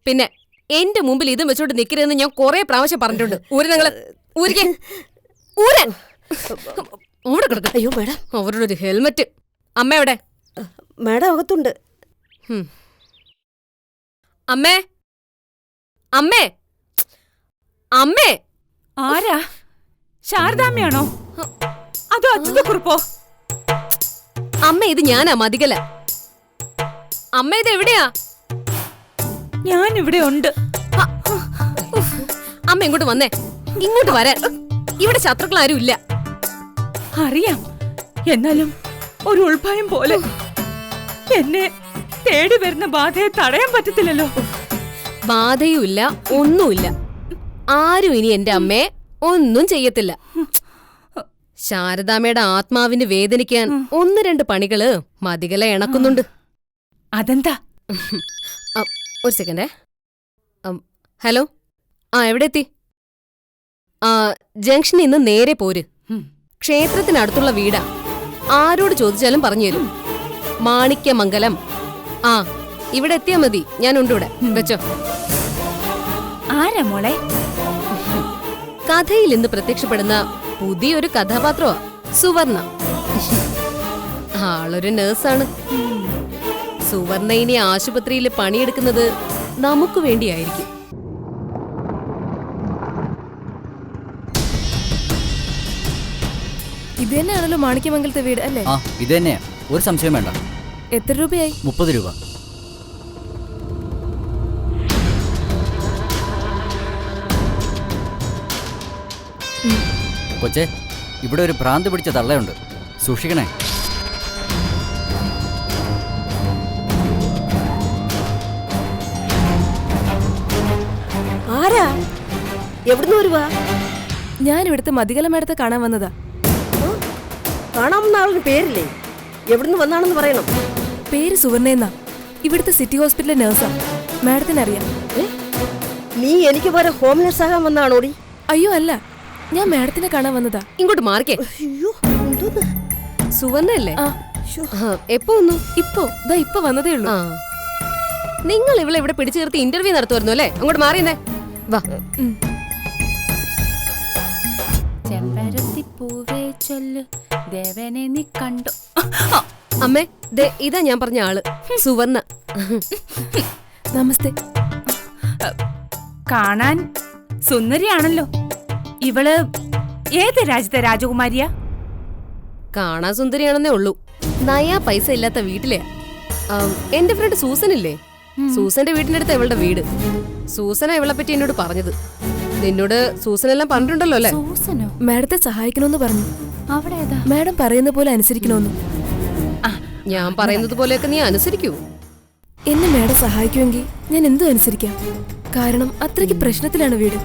പിന്നെ എന്റെ മുമ്പിൽ ഇതും വെച്ചോണ്ട് നിക്കരുതെന്ന് ഞാൻ കുറെ പ്രാവശ്യം പറഞ്ഞിട്ടുണ്ട്. അയ്യോ മാഡം, അവരുടെ ഒരു ഹെൽമറ്റ്. അമ്മ എവിടെ? മാഡം അകത്തുണ്ട്. അമ്മേ, അമ്മേ, അമ്മേ. ആരാ? ശാരദാമ്മയാണോ അതോ അച്യുതക്കുറുപ്പോ? അമ്മ, ഇത് ഞാനാ, മതികല. അമ്മ, ഇത് എവിടെയാ? ഞാൻ ഇവിടെ ഉണ്ട്. അമ്മ ഇങ്ങോട്ട് വന്നേ, ഇങ്ങോട്ട് വരാൻ. ഇവിടെ ശത്രുക്കൾ ആരും ഇല്ല. അറിയാം, എന്നാലും ഒരു ഉൾഭയം പോലെ. എന്നെ തേടി വരുന്ന ബാധയെ തടയാൻ പറ്റത്തില്ലല്ലോ. ബാധയുമില്ല, ഒന്നുമില്ല. ആരും ഇനി എന്റെ അമ്മയെ ഒന്നും ചെയ്യത്തില്ല. ശാരദാമ്മയുടെ ആത്മാവിന് വേദനിക്കാൻ 1-2 പണികള് മതികല ഇണക്കുന്നുണ്ട്. അതെന്താ? ഒരു സെക്കൻഡേ. ഹലോ, എവിടെ എത്തി? ജംഗ്ഷനിൽ നിന്ന് നേരെ പോര്. ക്ഷേത്രത്തിനടുത്തുള്ള വീടാ. ആരോട് ചോദിച്ചാലും പറഞ്ഞു തരും. മാണിക്യമംഗലം. ഇവിടെ എത്തിയാ മതി, ഞാനുണ്ട് ഇവിടെ. വെച്ചോ. ആരാ മോളെ? കഥയിൽ ഇന്ന് പ്രത്യക്ഷപ്പെടുന്ന പുതിയൊരു കഥാപാത്രമാ സുവർണ. ആളൊരു നേഴ്സാണ്. സുവർണ ഇനി ആശുപത്രിയിൽ പണിയെടുക്കുന്നത് നമുക്ക് വേണ്ടിയായിരിക്കും. ഇത് തന്നെയാണല്ലോ മാണിക്യമംഗലത്തെ വീട് അല്ലേ? ആ ഇത് തന്നെയാ, ഒരു സംശയം വേണ്ട. എത്ര രൂപയായി? 30 രൂപ. കൊച്ചേ, ഇവിടെ ഒരു ഭ്രാന്ത് പിടിച്ച തള്ളയുണ്ട്, സൂക്ഷിക്കണേ. ആരാ? എവിടുന്ന് വരുവാ? ഞാൻ ഇവിടുത്തെ മതികല മേഡത്തെ കാണാൻ വന്നതാ. കാണാവുന്ന ആളിന് പേരില്ലേ? എവിടുന്ന് വന്നാണെന്ന് പറയണം. പേര് സുവർണയെന്നാ. ഇവിടുത്തെ സിറ്റി ഹോസ്പിറ്റലിലെ നേഴ്സാ. മാഡത്തിന് അറിയാം. നീ എനിക്ക് പോലെ ഹോം നേഴ്സാകാൻ വന്നാണോടി? അയ്യോ അല്ല, ഞാൻ മാഡത്തിനെ കാണാൻ വന്നതാ. ഇങ്ങോട്ട് മാറിക്കേ. സുവർണയല്ലേ? എപ്പോ വന്നു? ഇപ്പൊ വന്നതേ ഉള്ളൂ. നിങ്ങൾ ഇവളെ ഇവിടെ പിടിച്ചു നിർത്തി ഇന്റർവ്യൂ നടത്തുമായിരുന്നു അല്ലേ? അങ്ങോട്ട് മാറിയെന്നേ. വാ. ചെമ്പരത്തിപ്പൂവേ ചൊല്ല് ദേവനെ നീ കണ്ടോ. അമ്മേ, ഇതാ ഞാൻ പറഞ്ഞ ആള്, സുവർണ. നമസ്തേ. കാണാൻ സുന്ദരിയാണല്ലോ. ഇവള് ഏത് രാജ്യത്തെ രാജകുമാരിയാ? കാണാൻ സുന്ദരിയാണെന്നേ ഉള്ളൂ. നയാ പൈസ ഇല്ലാത്ത വീട്ടിലെയാ. എന്റെ ഫ്രണ്ട് സൂസൻ ഇല്ലേ? സൂസന്റെ വീട്ടിനടുത്ത് ഇവളുടെ വീട്. സൂസനാ ഇവളെ പറ്റി എന്നോട് പറഞ്ഞത്. നിന്നോട് സൂസനെല്ലാം പറഞ്ഞിട്ടുണ്ടല്ലോ അല്ലേ? സൂസനോ? മാഡത്തെ സഹായിക്കണമെന്ന് പറഞ്ഞു. അവിടെ മാഡം പറയുന്ന പോലെ അനുസരിക്കണമെന്ന്. ഞാൻ പറയുന്നത് പോലെയൊക്കെ നീ അനുസരിക്കൂ. എന്നെ മാഡം സഹായിക്കുമെങ്കിൽ ഞാൻ എന്തും അനുസരിക്കാം. കാരണം അത്രയ്ക്ക് പ്രശ്നത്തിലാണ് വീട്.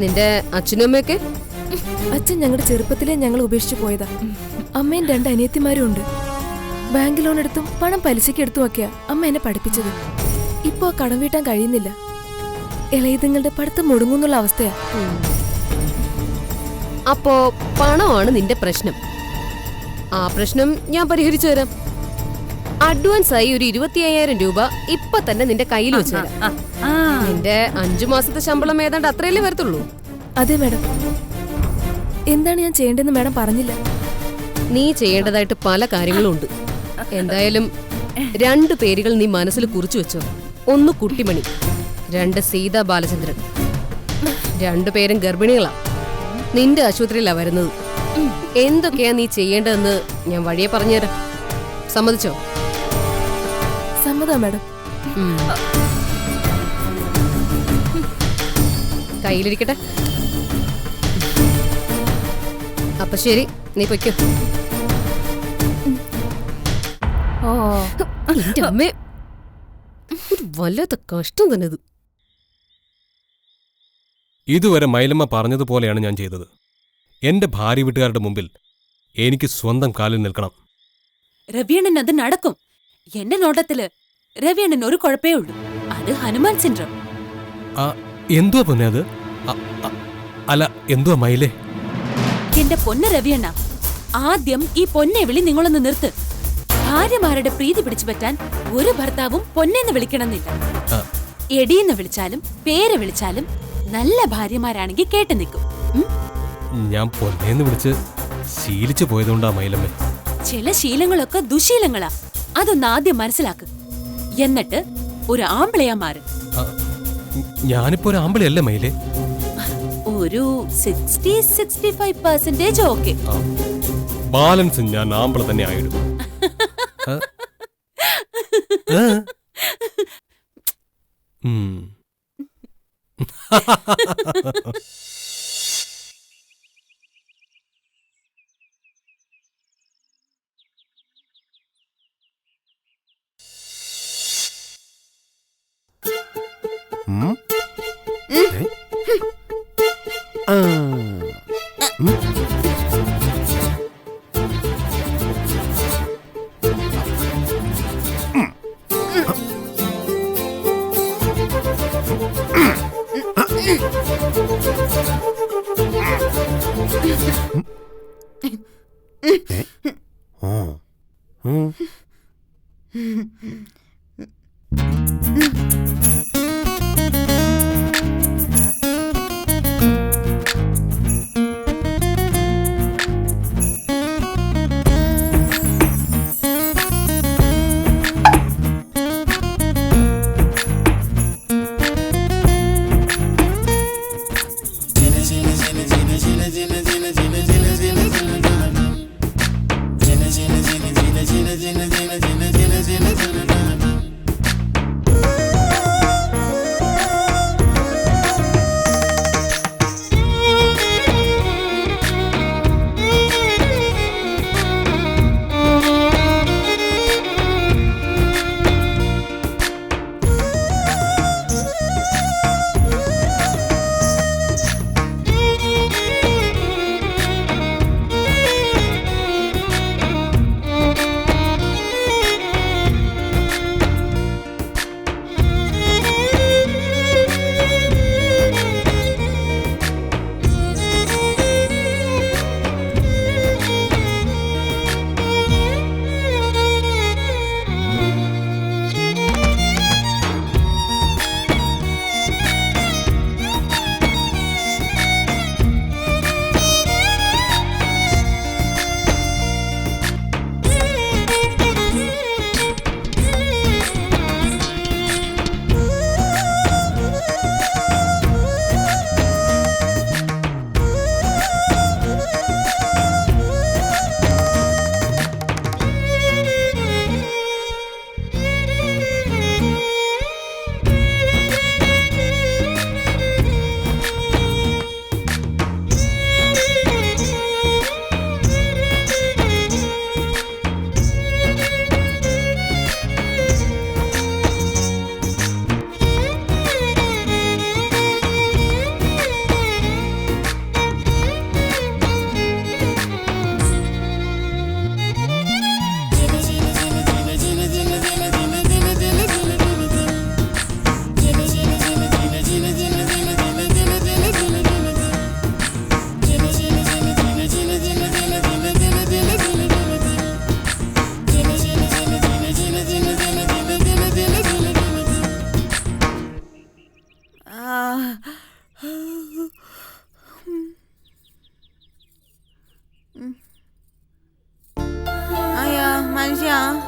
നിന്റെ അച്ഛനും അമ്മയൊക്കെ? അച്ഛൻ ഞങ്ങളുടെ ചെറുപ്പത്തിലെ ഞങ്ങൾ ഉപേക്ഷിച്ചു പോയതാ. അമ്മയും 2 അനിയത്തിമാരും ഉണ്ട്. ബാങ്ക് ലോൺ എടുത്തും പണം പലിശയ്ക്ക് എടുത്തുമൊക്കെയാ അമ്മ എന്നെ പഠിപ്പിച്ചത്. ഇപ്പോ കടം വീട്ടാൻ കഴിയുന്നില്ല. ഇളയതുങ്ങളുടെ പഠിത്തം മുടങ്ങുന്നുള്ള അവസ്ഥയാ. അപ്പോ പണമാണ് നിന്റെ പ്രശ്നം. ആ പ്രശ്നം ഞാൻ പരിഹരിച്ചു തരാം. അഡ്വാൻസ് ആയി ഒരു 25,000 രൂപ ഇപ്പൊ തന്നെ നിന്റെ കയ്യിൽ വെച്ചു തരാം. നിന്റെ 5 മാസത്തെ ശമ്പളം ഏതാണ്ട് അത്രയല്ലേ വരത്തുള്ളൂ? അതെ മാഡം. എന്താണ് ഞാൻ ചെയ്യേണ്ടതെന്ന് മാഡം പറഞ്ഞില്ല. നീ ചെയ്യേണ്ടതായിട്ട് പല കാര്യങ്ങളും ഉണ്ട്. എന്തായാലും 2 പേരുകൾ നീ മനസ്സിൽ കുറിച്ചു വെച്ചോ. 1 കുട്ടിമണി, 2 സീതാ ബാലചന്ദ്രൻ. 2 പേരും ഗർഭിണികളാ. നിന്റെ ആശുപത്രിയിലാ വരുന്നത്. എന്തൊക്കെയാ നീ ചെയ്യേണ്ടതെന്ന് ഞാൻ വഴിയെ പറഞ്ഞുതരാം. സമ്മതിച്ചോ? സമ്മതം മാഡം. കയ്യിലിരിക്കട്ടെ. അപ്പൊ ശരി, നീ പൊയ്ക്കോ. എന്റെ അമ്മേ, വല്ലാത്ത കഷ്ടം തന്നെ ഇത്. ഇതുവരെ മൈലമ്മ പറഞ്ഞതുപോലെയാണ് ഞാൻ ചെയ്തത്. എന്റെ ഭാര്യ വീട്ടുകാരുടെ മുമ്പിൽ എനിക്ക് സ്വന്തം കാലിൽ നിൽക്കണം. രവിയണ്ണൻ അത് നടക്കും. എന്റെ നോട്ടത്തില് രവിയണ്ണൻ ഒരു കുഴപ്പേ ഉള്ളൂ, അത് ഹനുമാൻ സിൻഡ്രം. എന്തുവാ പൊന്നെ അത്? അല്ല, എന്തുവാ മൈലേ? എന്റെ പൊന്ന രവിയണ്ണ, ആദ്യം ഈ പൊന്നെ വിളി നിങ്ങളൊന്ന് നിർത്ത്. ഭാര്യമാരുടെ പ്രീതി പിടിച്ചു പറ്റാൻ ഒരു ഭർത്താവും പൊന്നെന്ന് വിളിക്കണമെന്നില്ല. എടീന്ന് വിളിച്ചാലും പേര് വിളിച്ചാലും നല്ല ഭാര്യമാരാണെങ്കിൽ കേട്ടു നിൽക്കും. ഞാൻ പൊന്നേന്ന് വിളിച്ച് ശീലിച്ചു പോയതുകൊണ്ടാ മൈലമ്മേ. ചില ശീലങ്ങളൊക്കെ ദുശീലങ്ങളാ. അതൊന്ന് ആദ്യം മനസ്സിലാക്ക്. എന്നിട്ട് ഒരു ആമ്പിളയാ മാറ്. ഞാനിപ്പോ ഒരു ആമ്പിളയല്ലേ മൈലേ? ഒരു 60-65% ഓക്കെ. ബാലൻസ് ഞാൻ ആമ്പിള തന്നെ ആയിടും.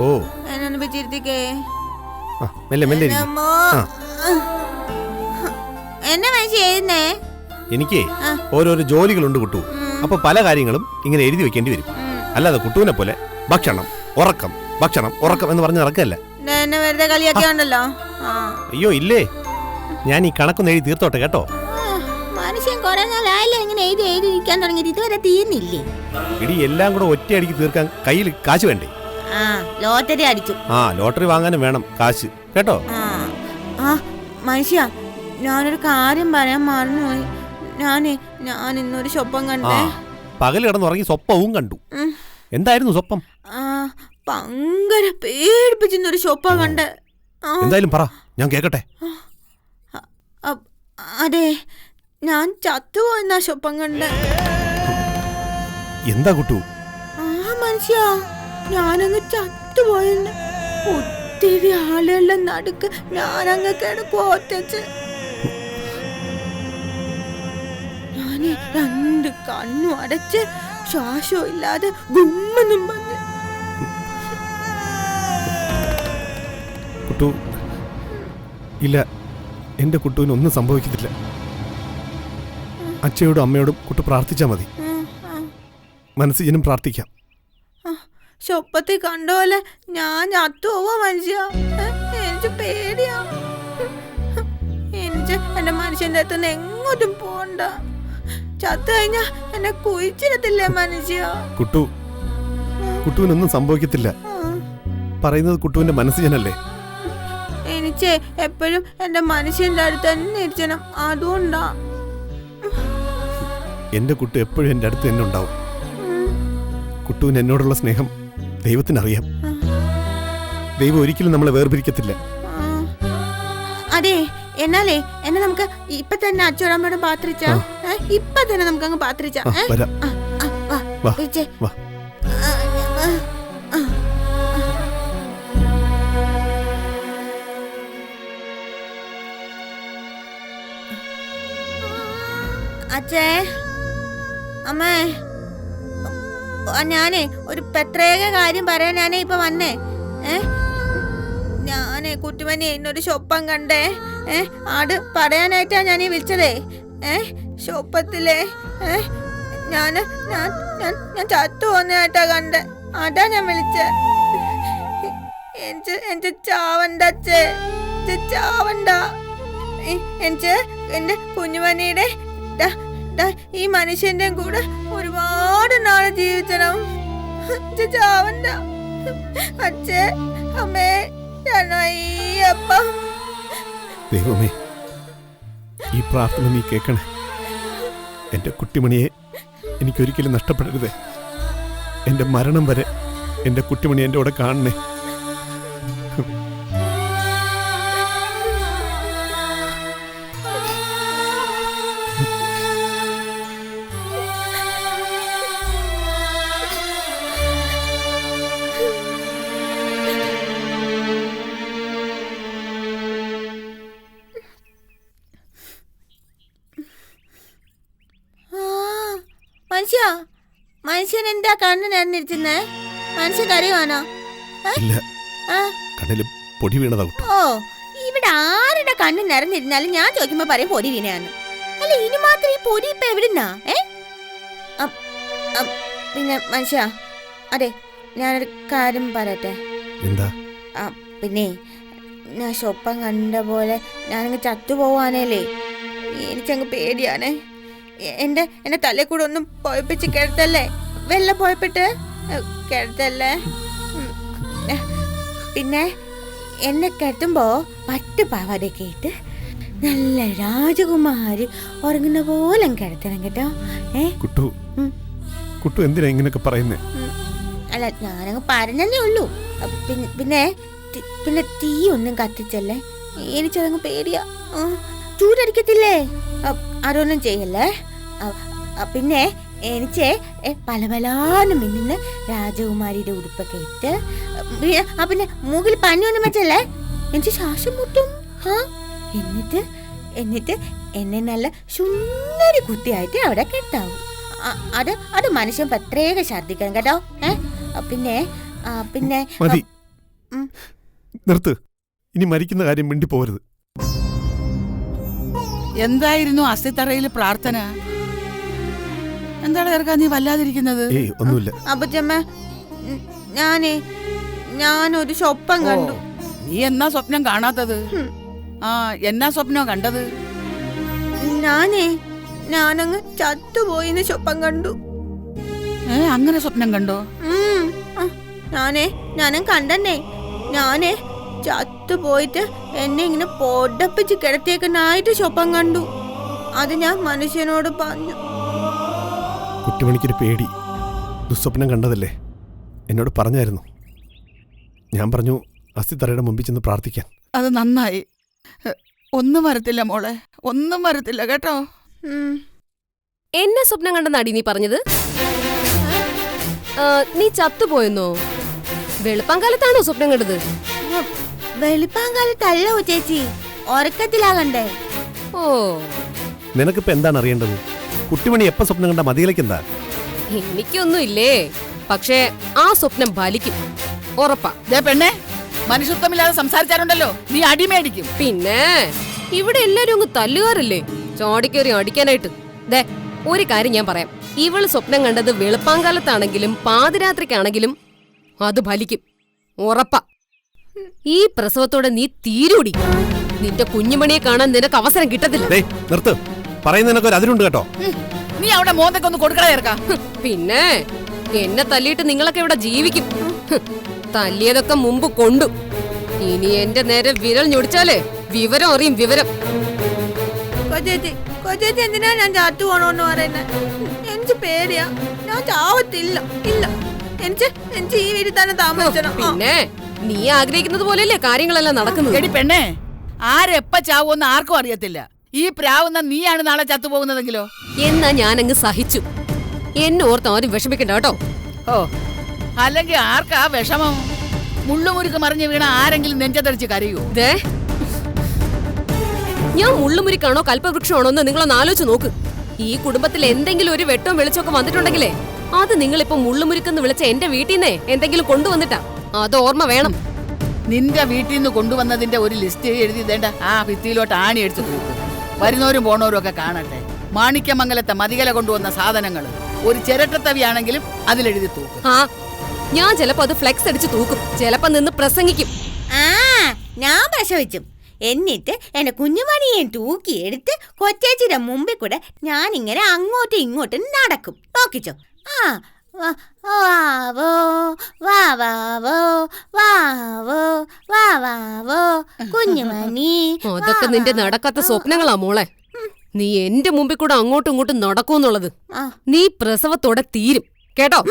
ഓ എന്നൊന്ന് പിടിച്ചിരുത്തിക്കേ. ആ മെല്ലെ മെല്ലെ ഇരിക്ക്. അമ്മോ. ആ. എന്നെ മനുഷ്യ എഴുന്നേ. എനിക്ക് ഓരോരോ ജോലികളുണ്ട് കുട്ടു. അപ്പൊ പല കാര്യങ്ങളും ഇങ്ങനെ എഴുതി വെക്കേണ്ടി വരും. അല്ലാതെ കുട്ടുവിനെ പോലെ ഭക്ഷണം ഉറക്കം ഭക്ഷണം ഉറക്കം എന്ന് പറഞ്ഞ് നടക്കല്ല. എന്നെ വെറുതെ കളിയൊക്കെ ഉണ്ടല്ലോ. അയ്യോ ഇല്ലേ, ഞാൻ ഈ കണക്കൊന്ന് എഴുതി തീർത്തോട്ടെ കേട്ടോ. മനുഷ്യൻ കുറെ നാളായല്ലോ ഇങ്ങനെ എഴുതി എഴുതി ഇരിക്കാൻ തുടങ്ങിയിട്ട് ഇതുവരെ തീർന്നില്ലേ? ഇടി എല്ലാം കൂടെ ഒറ്റയടിക്ക് തീർക്കാൻ കയ്യിൽ കാശ് വേണ്ടേ? ലോട്ടറി അടിച്ചു. ലോട്ടറി വാങ്ങാനും വേണം കാശ് കേട്ടോ. മനുഷ്യ, ഞാനൊരു കാര്യം പറയാൻ മറന്നുപോയി. ഞാൻ ഇന്നൊരു സ്വപ്നം കണ്ടേ. പകൽ കിടന്നുറങ്ങി സ്വപ്പവും കണ്ടു. എന്തായിരുന്നു സ്വപ്പം? ഭയങ്കര പേടിപ്പിച്ചൊരു സ്വപ്നം കണ്ട്. എന്തായാലും പറ, ഞാൻ കേക്കട്ടെ. അതെ, ഞാൻ ചത്തുപോയെന്നാ സ്വപ്നം കണ്ട്. എന്താ കുട്ടു? മനുഷ്യ, ഞാനങ്ങ് ചത്തുപോയെന്ന്. ഒത്തിരി ആളുകളുടെ നടുക്ക് ഞാനങ്ങ് കിടക്കും ഒറ്റച്ച്. ഞാന് 2 കണ്ണും അടച്ച് ശ്വാസവും ഇല്ലാതെ ഗുമ്മെന്നും വന്ന്. കുട്ടു ഇല്ല, എന്റെ കുട്ടുവിന് ഒന്നും സംഭവിക്കത്തില്ല. അച്ഛയോടും അമ്മയോടും കുട്ടു പ്രാർത്ഥിച്ചാ മതി. മനസ്സിനും പ്രാർത്ഥിക്കാം. സ്വപ്നത്തിൽ കണ്ടോലെ ഞാൻ ചത്തുപോവാ മനുഷ്യ. എനിക്ക് പേടിയാ. എനിക്ക് എന്റെ മനുഷ്യന്റെ അടുത്ത് എങ്ങോട്ടും പോണ്ട. ചത്തു കഴിഞ്ഞാ എന്നെ കുഴിച്ചിടത്തില്ലേ മനുഷ്യ? കുട്ടുവിനൊന്നും സംഭവിക്കത്തില്ല. പറയുന്നത് കുട്ടുവിന്റെ മനസ്സിനല്ലേ. എനിക്ക് എപ്പോഴും എന്റെ മനുഷ്യന്റെ അടുത്ത് തന്നെ ഇരിക്കണം. അതുകൊണ്ടാ എന്റെ കുട്ടു എപ്പോഴും എന്റെ അടുത്ത് തന്നെ ഉണ്ടാവും. കുട്ടുവിന് എന്നോടുള്ള സ്നേഹം ദൈവത്തിനറിയാം. ദൈവം ഒരിക്കലും നമ്മളെ വേർപിരിക്കത്തില്ല. അതെ, എന്നാലേ എന്നെ നമുക്ക് ഇപ്പൊ തന്നെ അച്ഛനമ്മയോടും പാത്രിച്ചാ. ഇപ്പൊ തന്നെ നമുക്ക് അങ്ങ് പാത്രിച്ചാ. അച്ഛേ, അമ്മേ, ഞാനേ ഒരു പ്രത്യേക കാര്യം പറയാനാണേ ഇപ്പൊ വന്നേ. ഞാനേ കുട്ടുമണി എന്നൊരു സ്വപ്നം കണ്ടേ. അത് പറയാനായിട്ടാ ഞാൻ ഈ വിളിച്ചതേ. സ്വപ്നത്തിലെ ഞാൻ ചത്തു പോന്നായിട്ടാ കണ്ടേ. അതാ ഞാൻ വിളിച്ചേ. എനിക്ക് ചാവണ്ട അച്ഛേ, ചാവണ്ട. എനിക്ക് എന്റെ കുഞ്ഞുമണിയുടെ ഈ മനുഷ്യന്റെ കൂടെ ഒരുപാട് നാളെ ജീവിക്കണം. ചാവണ്ട അച്ഛേ, അമ്മേ, ദൈവമേ, ഈ പ്രാർത്ഥന നീ കേൾക്കണേ. എന്റെ കുട്ടിമണിയെ എനിക്കൊരിക്കലും നഷ്ടപ്പെടരുതേ. എന്റെ മരണം വരെ എന്റെ കുട്ടിമണി എന്റെ കൂടെ കാണണേ. മനുഷ്യൻ എന്താ കണ്ണ് നിറഞ്ഞിരിക്കുന്നേ? മനുഷ്യൻ കരയുവാനോ? പൊടി വീണതാ. ഓ, ഇവിടെ ആരുടെ കണ്ണ് നിറഞ്ഞിരുന്നാലും ഞാൻ ചോദിക്കുമ്പോ പറയും പൊടി വീണയാന്ന്. അല്ല, ഇനി മാത്രം ഈ പൊടി ഇപ്പൊ എവിടുന്നാ? പിന്നെ മനുഷ്യ, അതെ, ഞാനൊരു കാര്യം പറയട്ടെ. എന്താ? പിന്നെ ഞാൻ സ്വപ്നം കണ്ട പോലെ ഞാനങ്ങ് ചത്തുപോവാനല്ലേ. എനിക്കങ്ങ് പേടിയാണേ. എന്റെ തലേ കൂടെ ഒന്നും പോയപ്പിച്ച് കിടത്തല്ലേ. വെള്ളം പോയപ്പിട്ട് കിടത്തല്ലേ. പിന്നെ എന്നെ കിടത്തുമ്പോ പട്ടുപാവാടയൊക്കെ ഇട്ട് നല്ല രാജകുമാരി ഉറങ്ങുന്ന പോലെ കിടത്തണം കേട്ടോ. കുട്ടു എന്തിനാ ഇങ്ങനെയൊക്കെ പറയുന്നേ? അല്ല, ഞാനങ്ങ് പറഞ്ഞതേ ഉള്ളൂ. പിന്നെ പിന്നെ തീ ഒന്നും കത്തിച്ചല്ലേ. എനിക്കതങ്ങ് പേടിയാ. ചൂടടിക്കത്തില്ലേ? അതൊന്നും ചെയ്യല്ലേ. പിന്നെ എനിക്ക് പല പലാനും മിന്നുന്ന രാജകുമാരിയുടെ ഉടുപ്പൊക്കെ ഇട്ട് പിന്നെ മൂക്കിൽ പഞ്ഞൊന്നും വെച്ചല്ലേ. എനിക്ക് ശ്വാസം മുട്ടും. എന്നിട്ട് എന്നെ നല്ല സുന്ദരി കുട്ടിയായിട്ട് അവിടെ കെട്ടാവും. അത് മനുഷ്യൻ പ്രത്യേകം ശ്രദ്ധിക്കണം കേട്ടോ. പിന്നെ പിന്നെ മതി, നിർത്ത്. ഇനി മരിക്കുന്ന കാര്യം മിണ്ടി പോരുത്. എന്തായിരുന്നു അസ്ഥിത്തറയിൽ പ്രാർത്ഥന? എന്താണ് ചേർക്കാ നീ വല്ലാതിരിക്കുന്നത്? ഏയ് ഒന്നുമില്ല. അപ്പച്ചമ്മ, ഞാനൊരു സ്വപ്നം കണ്ടു. നീ എന്നാ സ്വപ്നം കാണാത്തത്? എന്നാ സ്വപ്നം കണ്ടത്? ഞാനങ്ങ് ചത്തുപോയിന്ന് സ്വപ്നം കണ്ടു. അങ്ങനെ സ്വപ്നം കണ്ടോ? ഞാനും കണ്ടെന്നേ. ചത്തുപോയിട്ട് എന്നെ ഇങ്ങനെ പൊടപ്പിച്ച് കിടത്തിയേക്കനായിട്ട് സ്വപ്നം കണ്ടു. അത് ഞാൻ മനുഷ്യനോട് പറഞ്ഞു. കുട്ടിമണിക്കൊരു പേടി, ദുസ്വപ്നം കണ്ടതല്ലേ, എന്നോട് പറഞ്ഞായിരുന്നു. ഞാൻ പറഞ്ഞു അസ്ഥിത്തറയുടെ മുമ്പിൽ ചെന്ന് പ്രാർത്ഥിക്കാൻ. അത് നന്നായി. ഒന്നും വരത്തില്ല മോളെ, ഒന്നും വരത്തില്ല കേട്ടോ. എന്നെ സ്വപ്നം കണ്ടെന്നാടി നീ പറഞ്ഞത്? നീ ചത്തുപോയെന്നോ? വെളുപ്പാങ്കാലത്താണോ സ്വപ്നം കണ്ടത്? വെളുപ്പാങ്കാലത്തല്ലോ ചേച്ചി, ഉറക്കത്തിലാകണ്ടേ. ഓ, നിനക്കിപ്പോ എന്താണ് അറിയേണ്ടത്? കുട്ടിമണി എപ്പ സ്വപ്നം കണ്ട മതിയിലേക്ക് എന്താ? എനിക്കൊന്നും ഇല്ലേ, പക്ഷേ ആ സ്വപ്നം ഫലിക്കും, ഉറപ്പാ. പെണ്ണെ, മനുഷ്യത്വമില്ലാതെ സംസാരിച്ചാലുണ്ടല്ലോ നീ അടിമേടിക്കും. പിന്നെ ഇവിടെ എല്ലാരും അങ്ങ് തല്ലുകാരല്ലേ, ചോടിക്കേറി അടിക്കാനായിട്ട്. ദേ, ഒരു കാര്യം ഞാൻ പറയാം. ഇവള് സ്വപ്നം കണ്ടത് വെളുപ്പാങ്കാലത്താണെങ്കിലും പാതിരാത്രിക്കാണെങ്കിലും അത് ഫലിക്കും, ഉറപ്പാ. ഈ പ്രസവത്തോടെ നീ തീരുടി. നിന്റെ കുഞ്ഞുമണിയെ കാണാൻ നിനക്ക് അവസരം കിട്ടത്തില്ല. നിർത്ത്, പറയുന്നതിനൊക്കെ ഒരു അതിരുണ്ട് കേട്ടോ. നീ അവിടെ മോന്തൊക്കെ ഒന്ന് കൊടുക്കണ ചേർക്കാ. പിന്നെ എന്നെ തല്ലിയിട്ട് നിങ്ങളൊക്കെ ഇവിടെ ജീവിക്കും. തല്ലിയതൊക്കെ മുമ്പ് കൊണ്ടു. ഇനി എന്റെ നേരെ വിരൽ ഞൊടിച്ചാലേ വിവരം അറിയും, വിവരം. കൊച്ചേച്ചി എന്തിനാ ഞാൻ ചാത്തു പോണോന്ന് പറയുന്നത്? എനിക്ക് പേടിയാ, ഞാൻ ചാവത്തില്ല. ഇല്ല, എനിക്ക് ഈ വീട്ടിൽ തന്നെ താമസിക്കണം. പിന്നെ നീ ആഗ്രഹിക്കുന്നത് പോലെയല്ലേ കാര്യങ്ങളെല്ലാം നടക്കുന്നത്. എടി പെണ്ണേ, ആരെപ്പ ചാവോന്ന് ആർക്കും അറിയത്തില്ല. ഈ പ്രാവുന്ന നീയാണ് നാളെ ചത്തുപോകുന്നതെങ്കിലോ? എന്നാ ഞാനങ്ങ് സഹിച്ചു. എന്നെ ഓർത്ത് ആരും വിഷമിക്കണ്ട കേട്ടോ. ഓ, അല്ലെങ്കിൽ ആർക്കാ വിഷമം? മുള്ളുമുരുക്ക് മറിഞ്ഞു വീണ ആരെങ്കിലും നെഞ്ചതടിച്ച് കരയൂ? ഞാൻ മുള്ളുമുരിക്കാണോ കൽപ്പവൃക്ഷമാണോ എന്ന് നിങ്ങളൊന്ന് ആലോചിച്ച് നോക്ക്. ഈ കുടുംബത്തിൽ എന്തെങ്കിലും ഒരു വെട്ടവും വെളിച്ചമൊക്കെ വന്നിട്ടുണ്ടെങ്കിലേ അത് നിങ്ങളിപ്പോ മുള്ളുമുരുക്കെന്ന് വിളിച്ച എന്റെ വീട്ടിൽ നിന്നേ എന്തെങ്കിലും കൊണ്ടുവന്നിട്ടാ. അത് ഓർമ്മ വേണം. നിന്റെ വീട്ടിൽ നിന്ന് കൊണ്ടുവന്നതിന്റെ ഒരു ലിസ്റ്റ് എഴുതി തേണ്ട ആ ഭിത്തിയിലോട്ട് ആണി അടിച്ചു കൊടുക്കും. വരുന്നവരും പോണവരും ഒക്കെ കാണട്ടെ. മാണിക്യമംഗലത്തെ മതികല കൊണ്ടുവന്ന സാധനങ്ങൾ ഒരു ചിരട്ടത്തവിയാണെങ്കിലും അതിലെഴുതി തൂക്കും. ഞാൻ ചിലപ്പോ അത് ഫ്ലെക്സ് അടിച്ച് തൂക്കും, ചിലപ്പോ നിന്ന് പ്രസംഗിക്കും. ഞാൻ പ്രസവിച്ചു. എന്നിട്ട് എന്റെ കുഞ്ഞുമണിയെ തൂക്കിയെടുത്ത് കൊച്ചേച്ചിയുടെ മുമ്പിൽ കൂടെ ഞാനിങ്ങനെ അങ്ങോട്ടും ഇങ്ങോട്ടും നടക്കും. നോക്കിച്ചോ. വാവോ വാവോ വാവോ വാവോ കുഞ്ഞുമണി. അതൊക്കെ നിന്റെ നടക്കാത്ത സ്വപ്നങ്ങളാ മോളെ. നീ എന്റെ മുമ്പിൽ കൂടെ അങ്ങോട്ടും ഇങ്ങോട്ടും നടക്കൂന്നുള്ളത് നീ പ്രസവത്തോടെ തീരും കേട്ടോ.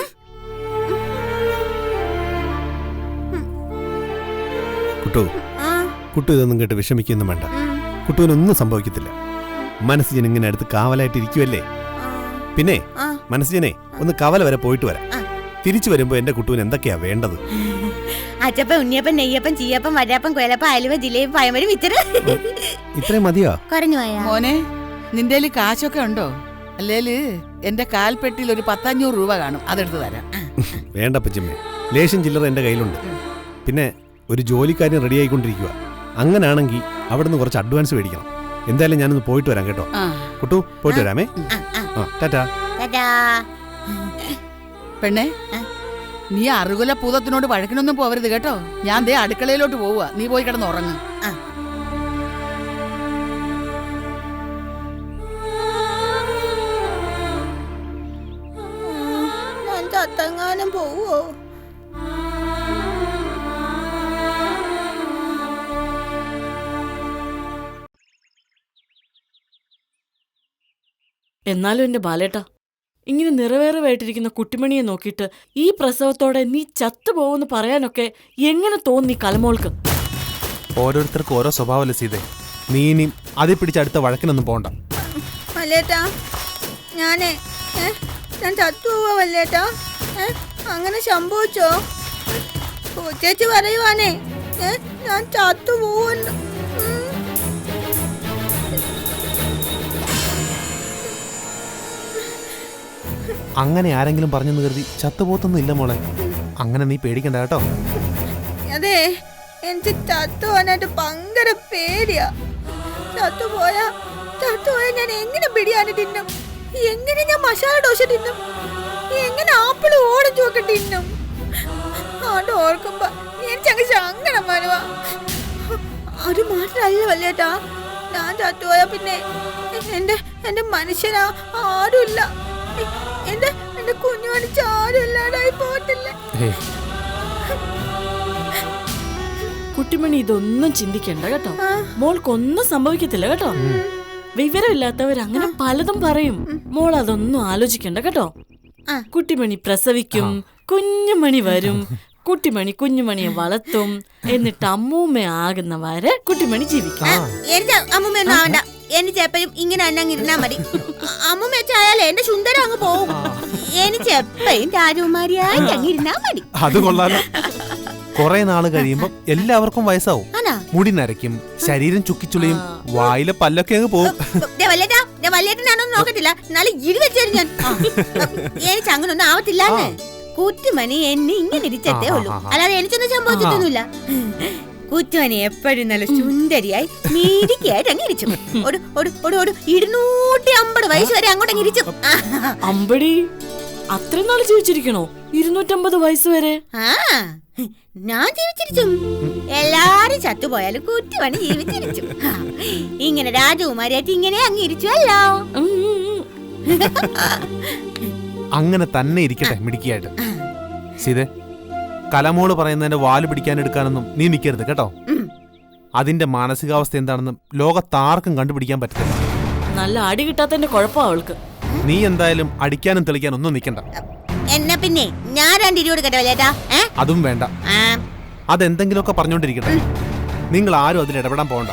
കുട്ടു ഇതൊന്നും കേട്ട് വിഷമിക്കൊന്നും വേണ്ട. കുട്ടുവിനൊന്നും സംഭവിക്കത്തില്ല. മനസ്സിജൻ ഇങ്ങനെ അടുത്ത് കാവലായിട്ട് ഇരിക്കുവല്ലേ. പിന്നെ മനസ്സിജനെ ഒന്ന് കവല വരെ പോയിട്ട് വരാം. തിരിച്ചു വരുമ്പോ എന്റെ കുട്ടുവിന് എന്തൊക്കെയാ വേണ്ടത്? അച്ചപ്പൻ, ഉണ്ണിയപ്പൻ, നെയ്യപ്പൻ, ചീയപ്പൻ, വരാപ്പൻ, കൊയലപ്പൻ, അലുവ, ജിലേബി, പഴമരി, മിച്ചറ്. ഇത്രയും മതിയോ? കുറഞ്ഞു പോയാ മോനെ? നിന്റെ കാശൊക്കെ ഉണ്ടോ? അല്ലേല് എന്റെ കാൽപ്പെട്ടിയിൽ ഒരു 10-500 രൂപ കാണും, അതെടുത്ത് തരാം. വേണ്ട പച്ചമ്മേ, ലേശം ചില്ലറ എന്റെ കയ്യിലുണ്ട്. പിന്നെ ഒരു ജോലിക്കാരൻ റെഡി ആയിക്കൊണ്ടിരിക്കുക. അങ്ങനാണെങ്കിൽ അവിടുന്ന് കുറച്ച് അഡ്വാൻസ് മേടിക്കണം. എന്തായാലും ഞാനൊന്ന് പോയിട്ട് വരാം കേട്ടോ. കുട്ടു, പോയിട്ട് വരാമേ. ടാറ്റാ. പെണ്ണെ, നീ അറുകുല പൂതത്തിനോട് വഴക്കിനൊന്നും പോവരുത് കേട്ടോ. ഞാൻ ദേ അടുക്കളയിലോട്ട് പോവുക, നീ പോയി കിടന്ന് ഉറങ്ങ്. ചത്തങ്ങാനും പോവോ? എന്നാലും എന്റെ ബാലേട്ടാ, ഇങ്ങനെ നിറവേറവായിട്ടിരിക്കുന്ന കുട്ടിമണിയെ നോക്കിയിട്ട് ഈ പ്രസവത്തോടെ നീ ചത്തുപോകുമെന്ന് പറയാനൊക്കെ എങ്ങനെ തോന്നി കലമോൾക്ക്? ഓരോരുത്തർക്കും ഓരോ സ്വഭാവമല്ലേ സീതേ. നീ ഇനി അതിൽ പിടിച്ച് അടുത്ത വഴക്കിനൊന്നും പോണ്ട. വല്ലേട്ടാ, ഞാൻ ചത്തുപോവാ വല്ലേട്ടാ? അങ്ങനെ സംഭവിച്ചോ? ചേച്ചി പറയുവാനേ ഞാൻ ചത്തുപോവുന്നു. അങ്ങനെ ആരെങ്കിലും പറഞ്ഞെന്ന് കരുതി ചത്തുപോത്തൊന്നും ഇല്ല മോളെ. അങ്ങനെ നീ പേടിക്കണ്ട കേട്ടോ. അതെ, എനിക്ക് ചത്തുപോകാനായിട്ട് ഭയങ്കര പേടിയാ. ചത്തുപോയാ ഞാൻ എങ്ങനെ ബിരിയാണി തിന്നും? എങ്ങനെ ഞാൻ മസാല ദോശ തിന്നും? എങ്ങനെ ആപ്പിള് ഓറഞ്ചും ഒക്കെ തിന്നും? അത് ഓർക്കുമ്പോ എനിക്കങ്ങ് സങ്കടം വരുവാ. അത് മാത്രല്ല വല്ലേട്ടാ, ഞാൻ ചത്തുപോയാ പിന്നെ എന്റെ മനുഷ്യനാ ആരുമില്ല. എന്റെ കുഞ്ഞു മണിച്ച് ആരുമില്ലാതായി പോകത്തില്ല. കുട്ടിമണി ഇതൊന്നും ചിന്തിക്കണ്ട കേട്ടോ. മോൾക്കൊന്നും സംഭവിക്കത്തില്ല കേട്ടോ. വിവരമില്ലാത്തവർ അങ്ങനെ പലതും പറയും. മോൾ അതൊന്നും ആലോചിക്കണ്ട കേട്ടോ. കുട്ടിമണി പ്രസവിക്കും, കുഞ്ഞുമണി വരും, കുട്ടിമണി കുഞ്ഞുമണിയെ വളർത്തും, എന്നിട്ട് അമ്മൂമ്മ ആകുന്നവരെ കുട്ടിമണി ജീവിക്കും. എനിക്ക് അമ്മൂമ്മയൊന്നും ആവണ്ട. എനിക്ക് എപ്പോഴും ഇങ്ങനെ തന്നെ ഇരുന്നാ മതി. അമ്മൂമ്മ വെച്ചായാലേ എന്റെ സുന്ദരം അങ്ങ് പോകും. എനിക്ക് എപ്പോഴും രാജകുമാരിയായി അങ്ങിരുന്നാ മതി. അത് കൊള്ളാലോ. കുറെ നാള് കഴിയുമ്പോ എല്ലാവർക്കും വയസ്സാവും. മുടി നരയ്ക്കും, ശരീരം ചുക്കിച്ചുളിയും, വായിലെ പല്ലൊക്കെ അങ്ങ് പോകും. വല്യേട്ടനാണോന്ന് നോക്കത്തില്ല, എന്നാലും ഇരി വെച്ചാലും ഞാൻ എനിക്ക് അങ്ങനൊന്നും ആവത്തില്ല. കുറ്റുമണി എന്നെ ഇങ്ങനെ ഇരിച്ചേ ഉള്ളൂ, അല്ലാതെ എനിക്കൊന്നും സംഭവിച്ചിട്ടൊന്നുമില്ല. കുറ്റുമണി എപ്പോഴും നല്ല സുന്ദരിയായി നീതിക്കായിട്ട് അങ്ങ് ഇരിച്ചു. ഒരു 250 വയസ്സ് വരെ അങ്ങോട്ട് അങ്ങ് ഇരിച്ചു. അമ്പടി, അത്രയും നാള് ജീവിച്ചിരിക്കണോ? 250 വയസ്സ് വരെ? ഞാൻ ജീവിച്ചിരിച്ചു. എല്ലാരും ചത്തുപോയാലും കുറ്റുമണി ജീവിച്ചിരിച്ചു. ഇങ്ങനെ രാജകുമാരിയായിട്ട് ഇങ്ങനെ അങ്ങ് ഇരിച്ചുവല്ലോ. അങ്ങനെ തന്നെ ഇരിക്കട്ടെ മിടുക്കിയായിട്ട്. സീതേ, കലമോള് പറയുന്നതിന്റെ വാല് പിടിക്കാനെടുക്കാനൊന്നും നീ നിൽക്കരുത് കേട്ടോ. അതിന്റെ മാനസികാവസ്ഥ എന്താണെന്ന് ലോകത്താർക്കും കണ്ടുപിടിക്കാൻ പറ്റില്ല. നല്ല അടി കിട്ടാത്തതിന്റെ കുഴപ്പം അവൾക്ക്. നീ എന്തായാലും അടിക്കാനും തെളിക്കാനും ഒന്നും നിൽക്കണ്ട. എന്നാ പിന്നെ ഞാൻ 2 ഇടി കൊടുക്കട്ടെ വല്ലേട്ടാ? അതും വേണ്ട. അതെന്തെങ്കിലുമൊക്കെ പറഞ്ഞോണ്ടിരിക്കട്ടെ. നിങ്ങൾ ആരും അതിൽ ഇടപെടാൻ പോകണ്ട.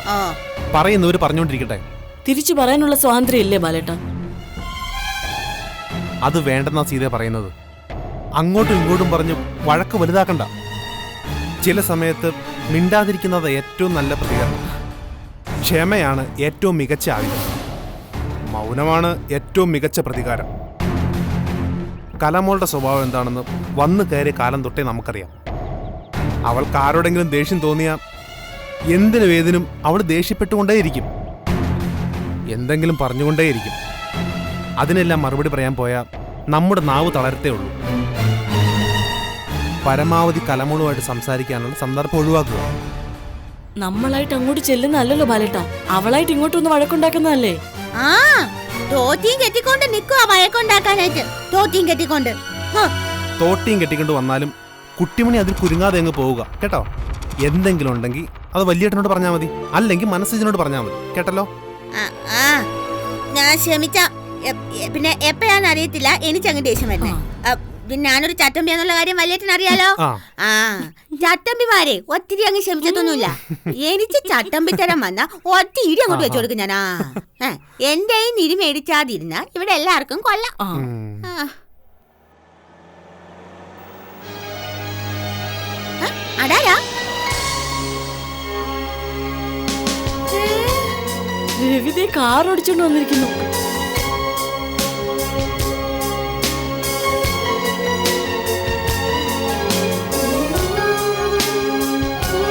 പറയുന്നവര് പറഞ്ഞോണ്ടിരിക്കട്ടെ. തിരിച്ചു പറയാനുള്ള സ്വാതന്ത്ര്യം ഇല്ലേ ബാലേട്ടാ? അത് വേണ്ടെന്നാ സീത പറയുന്നത്. അങ്ങോട്ടും ഇങ്ങോട്ടും പറഞ്ഞു വഴക്ക് വലുതാക്കണ്ട. ചില സമയത്ത് മിണ്ടാതിരിക്കുന്നത് ഏറ്റവും നല്ല പ്രതികരണം. ക്ഷമയാണ് ഏറ്റവും മികച്ച ആയുധം. മൗനമാണ് ഏറ്റവും മികച്ച പ്രതികാരം. കലമോളുടെ സ്വഭാവം എന്താണെന്ന് വന്നു കയറിയ കാലം തൊട്ടേ നമുക്കറിയാം. അവൾക്ക് ആരോടെങ്കിലും ദേഷ്യം തോന്നിയാൽ എന്തിനും ഏതിനും അവൾ ദേഷ്യപ്പെട്ടുകൊണ്ടേയിരിക്കും, എന്തെങ്കിലും പറഞ്ഞുകൊണ്ടേയിരിക്കും. അതിനെല്ലാം മറുപടി പറയാൻ പോയാൽ നമ്മുടെ നാവ് തളരത്തേ ഉള്ളൂ. പരമാവധി കലമോളുമായിട്ട് സംസാരിക്കാനുള്ള സന്ദർഭം ഒഴിവാക്കുക. നമ്മളായിട്ട് അങ്ങോട്ട് ചെല്ലുന്നല്ലോ ബാലേട്ടാ, അവളായിട്ട് ഇങ്ങോട്ടൊന്ന് വഴക്കുണ്ടാക്കുന്നതല്ലേ? തോട്ടിയും കെട്ടിക്കൊണ്ട് നിൽക്കുക വഴക്കുണ്ടാക്കാനായിട്ട്. തോട്ടിയും കെട്ടിക്കൊണ്ട് വന്നാലും കുട്ടിമണി അതിൽ കുരുങ്ങാതെ അങ്ങ് പോവുക കേട്ടോ. എന്തെങ്കിലും ഉണ്ടെങ്കിൽ അത് വലിയേട്ടനോട് പറഞ്ഞാൽ മതി, അല്ലെങ്കിൽ മനസ്സിനോട് പറഞ്ഞാൽ മതി കേട്ടല്ലോ. ഞാൻ ക്ഷമിച്ച. പിന്നെ എപ്പോഴാന്ന് അറിയത്തില്ല എനിക്കങ്ങ് ദേഷ്യം വരുന്നേ. പിന്നെ ഞാനൊരു ചട്ടമ്പി എന്നുള്ള കാര്യം വലിയേട്ടൻ അറിയാലോ. ചട്ടമ്പിമാരെ ഒത്തിരി അങ്ങ് ക്ഷമിച്ചതൊന്നുമില്ല. എനിക്ക് ചട്ടമ്പിത്തരം വന്ന ഒറ്റ ഇടി അങ്ങോട്ട് വെച്ചു കൊടുക്കും ഞാൻ. എന്റെ ഈ നിരി മേടിച്ചാതിരുന്ന ഇവിടെ എല്ലാവർക്കും കൊള്ളാം. അതാരാ? രവിതേ കാർ ഓടിച്ചോണ്ട് വന്നിരിക്കുന്നു.